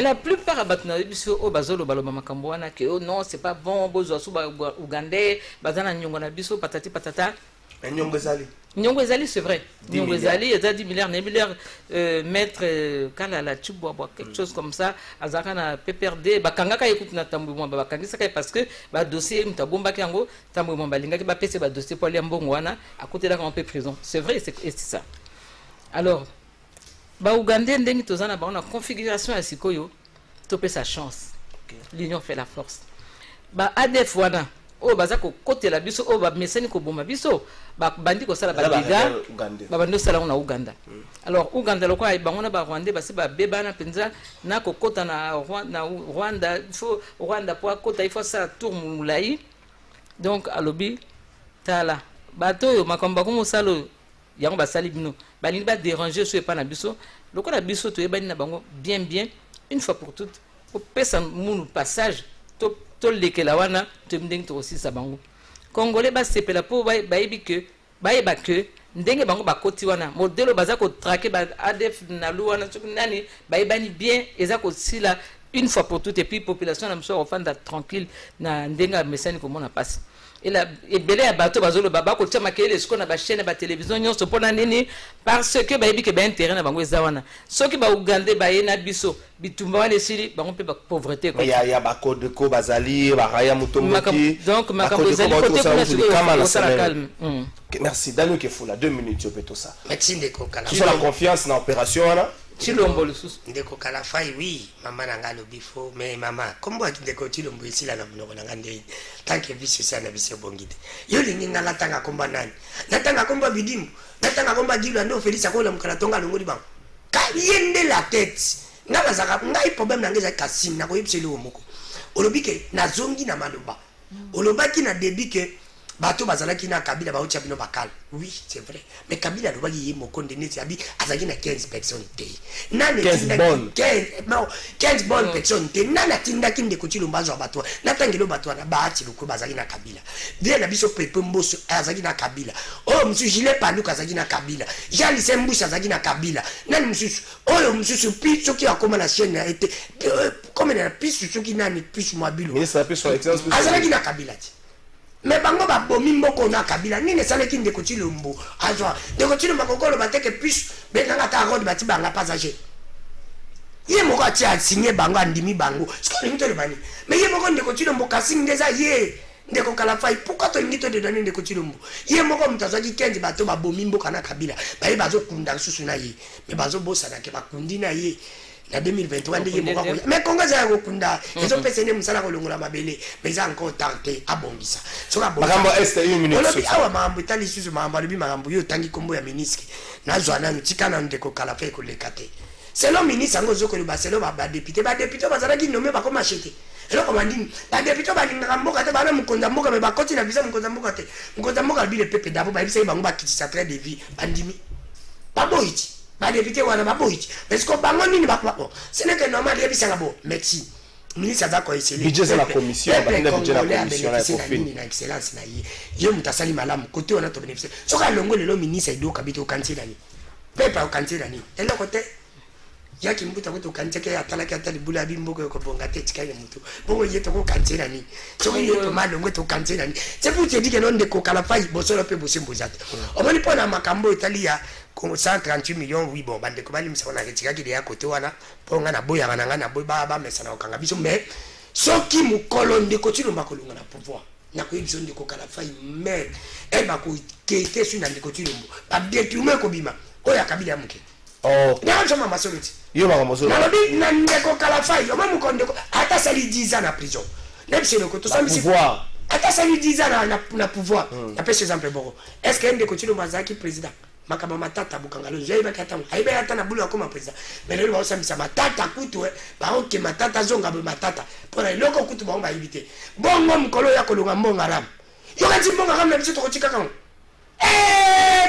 la plupart non, c'est pas bon, ougandais, patati patata. Nyongwezali, c'est vrai. Nyongwezali, il y a 10 milliards, maître Kalala Tchouboua, quelque chose comme ça. Azakana PPRD, Bakangaka écoute na Tamboumo, Bakangisa parce que le dossier Mtabomba Kango, Tamboumo Balinga qui va passer le dossier pour aller Mbongwana, à côté de la grande prison. C'est vrai, c'est ça. Alors, Ougandais, Ndengi Tozana, on a configuration à Sikoyo, topé sa chance. L'union fait la force. Ba ADF wana o baza ko côté la biso o ba meseni ko boma biso ba bandi ko sala ba diga ba bando sala na Uganda. Alors Uganda loko ay bangona ba Rwanda ba se ba bebana penza na ko kota na Rwanda il faut Rwanda pour kota il faut ça tour mulai. Donc alobi tala bato yo makomba ko musalo yango ba sali bino ba ni ba déranger so e pa na biso loko na biso to e ba ni na bango bien une fois pour toutes pour pesa munu passage to lekela wana to ndenge to aussi sa bango congolais ba sepela po ba yebi que ba yeba que ndenge bango ba koti wana modelo baza ko traquer ba ADF na luwana nani ba yebani bien eza ko sila une fois pour toutes et puis population na mso ofanda tranquille na ndenga mesani ko mona passe et la ebele ya bato bazolo baba ko tama kele ce qu'on a ba chaîne ba télévision nyonso pona nini parce que ba yebi que ba intérêt na bango eza wana soki ba Uganda ba yena biso bitumba wana esili bango pe ba pauvreté ko ya ba code ko bazali ba raya mutomboki donc makambo ezali côté pour la calme. Merci Daniel Kefula 2 minutes peut tout ça. Merci ndeko kala. Tu as la confiance dans l'opération là. Chilombo le sous. Ndeko kala fai oui, maman nanga lo bifo mais maman comme moi ndeko Chilombo ici là na mnoko nanga ndei. Tant que biso sana biso bongite. Yo lingi ngala tanga komba nani? Natanga komba bidimu. Natanga komba dilu ndo Félix akola mukala tonga longoli bango. Ka yende la tête. Ngala zaka ngai problème nangeza kasine na ko yipseli wo moko. Olobike na zongi na maloba. Olobaki na débit que bato bazalaki na Kabila baocha bino bakal. Oui, c'est vrai. Mais Kabila doit y moko ndene abi azaki na 15 personnes te. Nani 15 bonnes personnes te. Nana tinda kinde ko Chilombo zo bato. Natangelo bato na baati loko bazaki na Kabila. Bien na biso pepe mboso azaki na Kabila. Oh monsieur Gilet Paluka azaki na Kabila. Jean Lisembusha azaki na Kabila. Nani msusu oyo msusu piso ki akoma na chaîne a été comme na piso soki nani piso mwabilo. Ministre la paix sur excellence. Azaki na Kabila ti. Mais bango ba bomi mboko na Kabila nini saleki ndeko Chilombo azwa ndeko Chilombo kokolo bateke plus benanga ta road bati banga passager ye moko ati asigné bango andimi bango siko limito le bani mais ye moko ndeko Chilombo kasi ndeza ye ndeko kala fai pourquoi to ngito de donner ndeko Chilombo ye moko mutazaki 15 bato ba bomi mboka na Kabila ba bazo kunda susu na ye mais bazo bosa na ke ba kundi na ye na 2023 ndenge moko mais Congo za kokunda ezo pesa ne musala kolongola mabele mais za encore tenter abongisa soka bongo makambo est 1 minute olobi awa mambo tali susu mambo lobi mambo yo tangi kombo ya ministre na zwana ntika na ndeko kala fe ko lekate selon ministre ngo zoko ba selon ba député bazala ki nommé ba ko machete elo ko mandini ba député ba linga mboka te ba na mukonza mboka me ba koti na visa mukonza mboka te mukonza mboka bi le pepe dabo ba bisa bango ba kitisa train de vie bandimi ba boiti ba député wana ba boiti parce que bango nini ba bon ce n'est que normal ya bisa ngabo merci ministre azako eseli budget de la commission ba nda budget de la commission la profil na excellence na ye mutasali malamu côté wana to bénéficier soka longo lelo ministre ido kabito kansela ni pepa kansela ni elo côté yaki mbuta ko kanseke atala ka atali bula bimbo ko bonga tetika ya mutu bongo yeto ko kansela ni soka yeto malongo to kansela ni c'est pour te dire que non de ko kala fai bosolo pe bosimbo zate omoni pona makambo italia comme 138 millions oui bon bande ko bali msana ketika ki ya côté wana ponga na boya ngana na boy ba mesana okanga biso mais soki mukolo ndeko Chilombo kolonga na pouvoir na ko ibiso ndeko kala fai mais e ba ko kete su na ndeko Chilombo ba détourner ko bima oya Kabila muke oh na chama masoliti yo ba masoliti na lobi na ndeko kala fai yo mamu ko ndeko ata sali 10 ans na prison nepse loko to sami pouvoir ata sali 10 ans na pouvoir na pese exemple boko est-ce que ndeko Chilombo azaki président makaba matata bukangalo nje ba kata aibe hata na bulu akoma president mais lelo ba samisa matata kutu ba oke matata zonga be matata pona loko kutu ba ngba ibite bongo mkolo ya kolonga mbonga ram yo kati mbonga ram na biso to kotika kan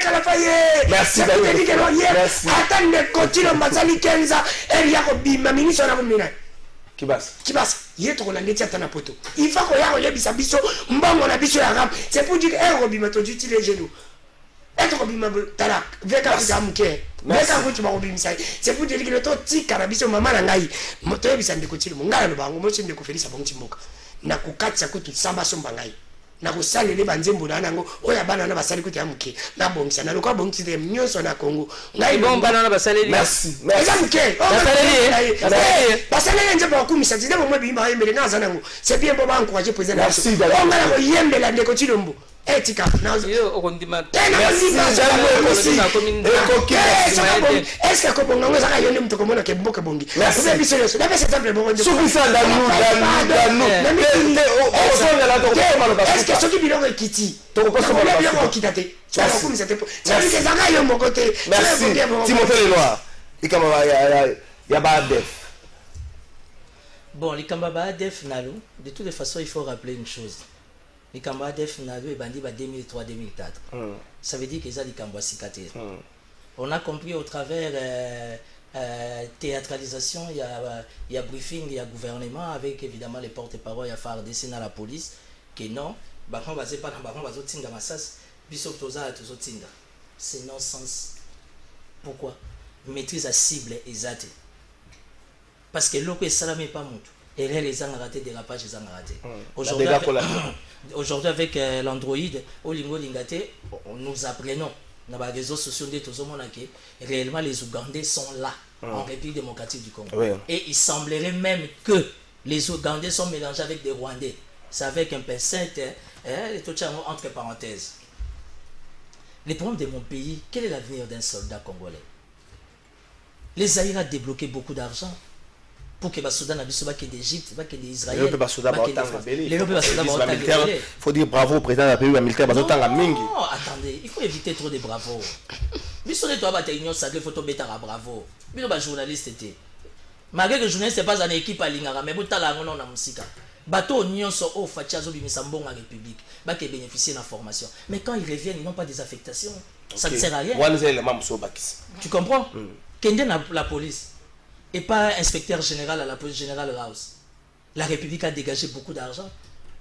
kala faye merci merci hata ndeko Chilombo bazali kenza eli yako bima ministre na kumina kibasa yeto ko langeti hata na poto il faut ko ya yebisa biso mbongo na biso ya ram c'est pour dire ero bima to utiliser genoux être bima tarak veka kujamuke veka kutu bakobimisa c'est pour dire que le to tika na biso mama na ngai moto yebisa ndeko Chilombo ngala no bango moto ndeko Félix abongi mboka na kukatsa kutu samba somba ngai na kusalele banzembo na nango oya bana na basali kutu yamuke na bongisa na lokwa bongisi de nyonso na Congo ngai bana na basaleli merci yamuke basaleli nje ba kumisa dine mo bimba yemele na zanango c'est bien bo ba encourager président merci ngala ko yembela ndeko Chilombo etika yo okondima est-ce que comme on a eu un comme on a que beaucoup bongi est-ce que ce qui bilongo ekiti bilongo kitate merci Timothée Lenoir ikama ya ba def. Bon, les Kambaba Def Nalo, de toutes les façons, il faut rappeler une chose. Les Kambaba Def Nalo est bandit 2003-2004. Ça veut dire qu'ils ont des Kambaba cicatés. On a compris au travers théâtralisation, il y a briefing, il y a gouvernement, avec évidemment les porte-parole, il y a FARDC dans la police, que non, c'est non-sens. Pourquoi? Maîtrise à cible exacte. Parce que l'eau est salamé pas monte. Et les gens ont raté des rapages, ils ont raté. Aujourd'hui, avec l'Android, nous apprenons dans les réseaux sociaux que réellement les Ougandais sont là, en République démocratique du Congo. Et il semblerait même que les Ougandais sont mélangés avec des Rwandais. C'est avec un percent, entre parenthèses. Les problèmes de mon pays, quel est l'avenir d'un soldat congolais? Les Zaïre ont débloqué beaucoup d'argent pour que les soldats n'abissent pas que d'Égypte, pas que d'Israël. Il faut dire bravo au président de la République militaire. Non, attendez, il faut éviter trop de bravo. Il faut bravo. Il faut journaliste. Malgré que le journaliste n'est pas en équipe à l'Ingara, mais il faut la musique. Bateau nyonso au Fachazo Bimisambon à République, bah qui bénéficient de la formation. Mais quand ils reviennent, ils n'ont pas des affectations. Ça ne sert à rien. Tu comprends? Kende la police et pas inspecteur général à la police générale House. La République a dégagé beaucoup d'argent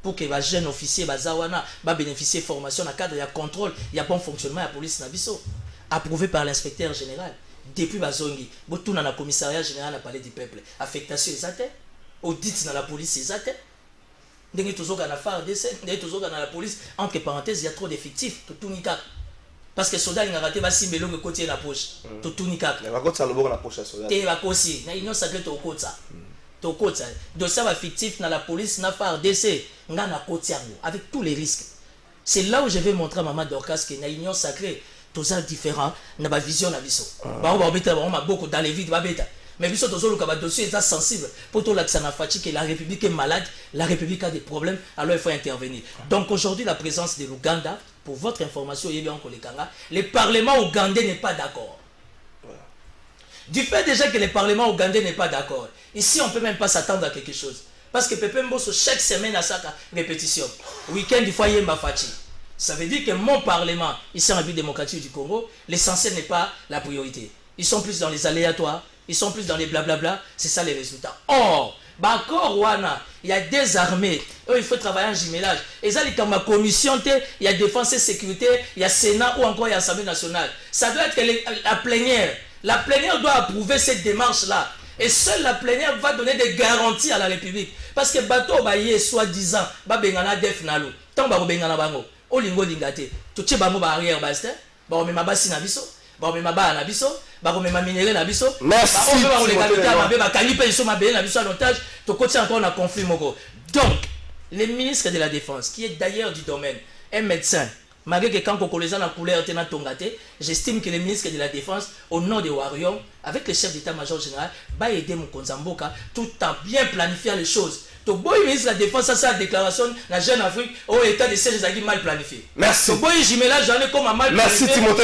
pour que les jeunes officiers bazawana ba bénéficier de formation dans le cadre de contrôle, il y a bon fonctionnement de la police nabiso approuvé par l'inspecteur général. Depuis Bazongi, tout dans le commissariat général à Palais du Peuple, affectation exacte, audit dans la police exacte. Dès que toujours dans la FARDC, dès que toujours dans la police, entre parenthèses, il y a trop d'effectifs, tout nika. Parce que les soldats ont raté si mélo que côté la poche. Tout nika. Mais va côté la poche à soldat. T'es va aussi. Na union sacrée to côté ça. To côté ça. De ça va fictif dans la police na FARDC, nga na côté avec tous les risques. C'est là où je vais montrer à maman Dorcas que na union sacrée, tout ça différent, na ba vision na biso. Ba on va beta, on a beaucoup dans les vides ba beta. Mais biso tozo le dossier est sensible pour tout l'accent fatigue que la République est malade, la République a des problèmes, alors il faut intervenir. Donc aujourd'hui la présence de l'Ouganda, pour votre information, le Parlement ougandais n'est pas d'accord. Du fait déjà que le Parlement ougandais n'est pas d'accord, ici on ne peut même pas s'attendre à quelque chose. Parce que Pepe Mbosso chaque semaine a sa répétition. Week-end il faut y fatigue. Ça veut dire que mon Parlement, ici en République démocratique du Congo, l'essentiel n'est pas la priorité. Ils sont plus dans les aléatoires. Ils sont plus dans les blablabla, c'est ça les résultats. Or, Bakor Wana, il y a des armées, il faut travailler en jumelage. Et ça, comme ma commission, il y a défense et sécurité, il y a Sénat ou encore il y a Assemblée nationale. Ça doit être la plénière. La plénière doit approuver cette démarche-là. Et seule la plénière va donner des garanties à la République. Parce que Bato Baye, soi-disant, Bengana Def Nalo, tant Bengana Bango, Olingo Lingate, tout ce qui arrière, Baste, Bamabasi Nabiso, Bamaba Nabiso. Merci. Donc, le ministre de la Défense, qui est d'ailleurs du domaine, un médecin, malgré que quand on les a la couleur j'estime que le ministre de la Défense, au nom de Warion, avec le chef d'état-major général, va aider Mokonzamboka tout en bien planifiant les choses. Le ministre de la Défense a sa déclaration dans la Jeune Afrique au état de siège mal planifié. Merci. Merci Timothée.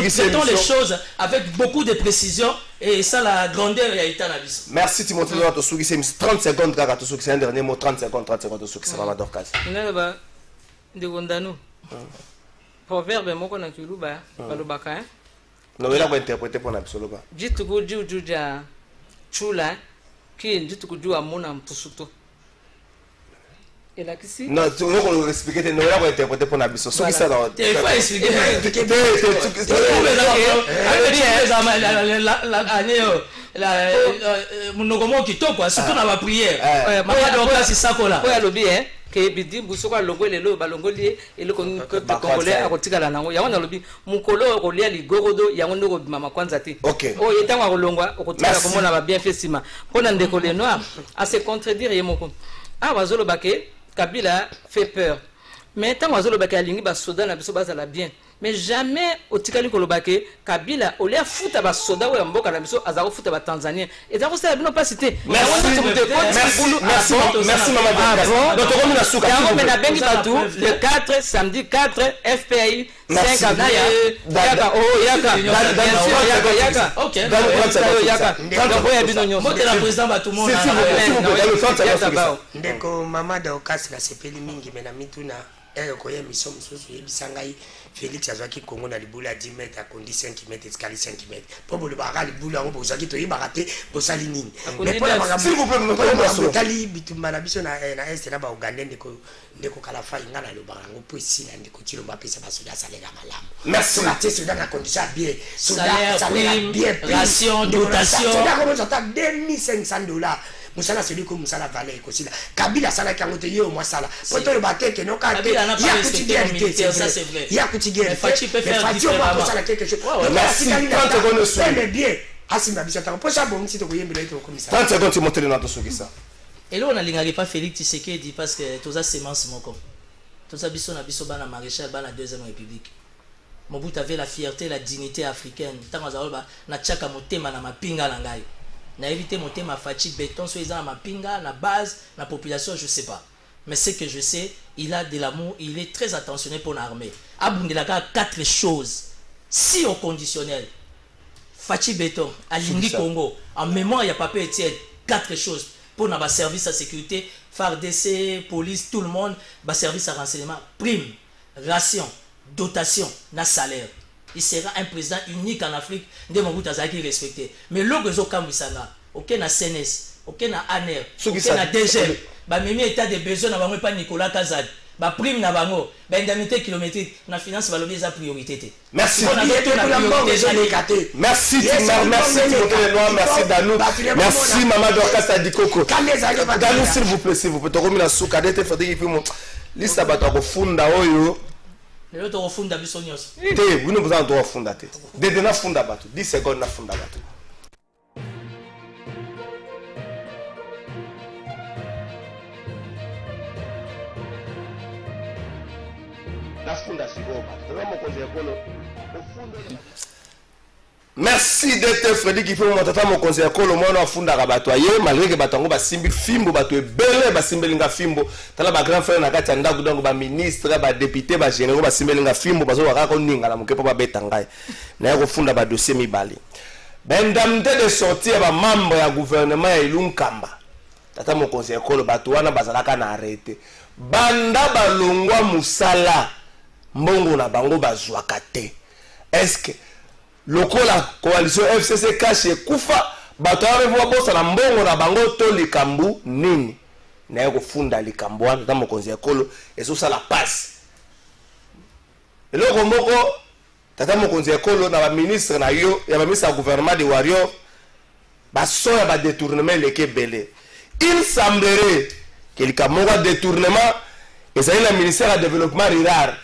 Traitons les choses avec beaucoup de précision et ça la grandeur a été analysée. Merci Timothée. 30 secondes, un dernier mot, 30 secondes, ça va Dorcas. Proverbe moko na Tuluba, balobaka hein. Non, il a interprété pour l'absoluba. Jitugo juja chula qui dit que Dieu a mon âme pour surtout. Et là, qui non, tu veux expliquer, non, il a interprété pour l'absoluba. Ce qui ça dans. Il faut expliquer. Mon qui toi quoi, surtout dans la prière. Ma c'est ça là. Ouais, lobby hein. Que bidi busoko longo lelo balongoli ele ko congolais akotikala nango yango na lobi mukolo okolia ligorodo yango ndoko mama kwanza te o yetanga kolongwa okotikala komona ba bien fait sima pona ndeko le noir à se contredire yemoko ah bazolo bake Kabila fait peur Mais tant que le alingi ba soda na biso bazala bien. Mais jamais au tikali kolobake Kabila au lieu futa ba soda ou mboka na biso azaro futa ba Tanzanie. Et ça ça non pas cité. Merci maman. Donc on a souka. Mais na bengi batou le 4 samedi 4 FPI 5 avril. Yaka yaka. OK. Yaka. Quand boya bino nyonso. Mote la président ba tout monde. Ndeko mama da okasi la sepeli mingi mena mituna. Koye mission mususu yebisangai Félix azwaki Congo na libula 10 mètres a kondi 5 mètres escalier 5 mètres po bolo baka libula ngo bozaki to yibakate bosali nini mais pour la s'il vous plaît nous tali bitumba na biso na est na ba Uganda ndeko kala fa ingana lo baka ngo po ici na ndeko tilo ba pesa ba soda salaire malamu merci la tête soda na condition bien salaire bien ration dotation soda comme ça $2500 musala celui que musala valait aussi là Kabila sala ki ngote yo moi sala poto le baté que no ka il y a quotidien ça c'est vrai il y a quotidien Fachi peut faire différemment ça quelque chose merci 30 secondes c'est bien asimba bisata pour ça bon si to koyembela ito commissaire 30 secondes tu montes le note sur ça et là on a lingaki pas Félix Tshisekedi parce que tous ça semence moko tous ça biso na biso bana maréchal bana deuxième république Mobutu avait la fierté la dignité africaine tant azaloba na tchaka motema na mapinga na ngai na évité monter ma fatigue béton soit ils ont ma pinga la base la population je sais pas mais ce que je sais il a de l'amour il est très attentionné pour l'armée abundelaka 4 choses si au conditionnel fatigue béton à l'Indi Congo en mémoire il y a papier Etienne 4 choses pour na service à sécurité FARDC police tout le monde ba service à renseignement prime ration dotation na salaire. Il sera un président unique en Afrique de Mobutu Azaki respecté. Mais l'autre Kamwisanga, aucun na CNS, aucun na ANER, aucun na DG, bah même état de besoin na bango pas Nicolas Kazad, bah prime na bango, bah indemnité kilométrique, na finance va lever sa priorité. Merci. Merci merci Danou. Merci maman Dorcas Adikoko. Danou s'il vous plaît, Tokomi na souka dete fadiki pimo. Lista bato ko funda oyo. Le autre funda bisonyos. Te, vous ne vous en doit funda te. Dede na funda bato. 10 secondes na funda bato. La funda sigo bato. Merci d'être Frédéric qui fait mon tata mon conseiller kolo moi na funda ka bato aye malgré que bato ngo ba simbi fimbo bato ebele ba simbelinga fimbo tala ba grand frère na kati ndako donc ba ministre ba député ba généraux ba simbelinga fimbo bazo ka ko ninga la mokepo ba betangai na ko funda ba dossier mibali bendamte de sortir ba membre ya gouvernement ya Ilunkamba tata mon conseiller kolo bato wana bazalaka na arrêté banda balongwa musala mbongo na bango bazwaka te est-ce que lokola coalition FCC cache kufa bato arevo bosa na mbongo na bango to likambu nini na yako funda likambu wana ta mokonzi ya kolo eso sala passe eloko moko tata mokonzi ya kolo na ba ministre na yo ya ba ministre ya gouvernement de warrior ba soya ba détournement leke belé il semblerait que likambu wa détournement ezali na ministère de développement rural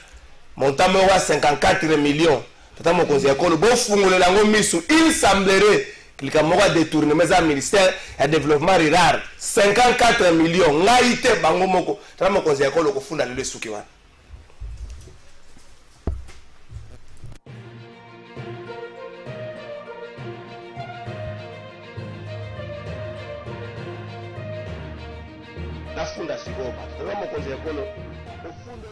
montant wa 54 millions tata mokonzi ya kolo bo fungole lango misu il semblerait qu'il y a un détournement du ministère du développement rural 54 millions ngaite bango moko tata mokonzi ya kolo ko funda le suki wana. La funda sigoba tata mokonzi ya kolo.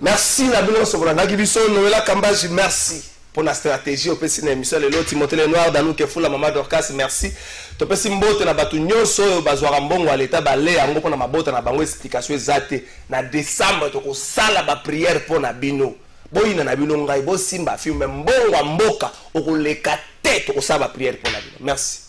Merci la bino sobra nakibiso Noela Kambaji merci pour la stratégie au PC émission le lot Timothée le noir dans nous que fula maman Dorcas merci to pesi mbote na batu nyonso bazwaka mbongo à l'état balé yango pona mabota na bango explication ezate na décembre to ko sala ba prière pour na bino boyina na bino ngai bo simba filme mbongo mboka okoleka te to ko sala ba prière pour na bino merci.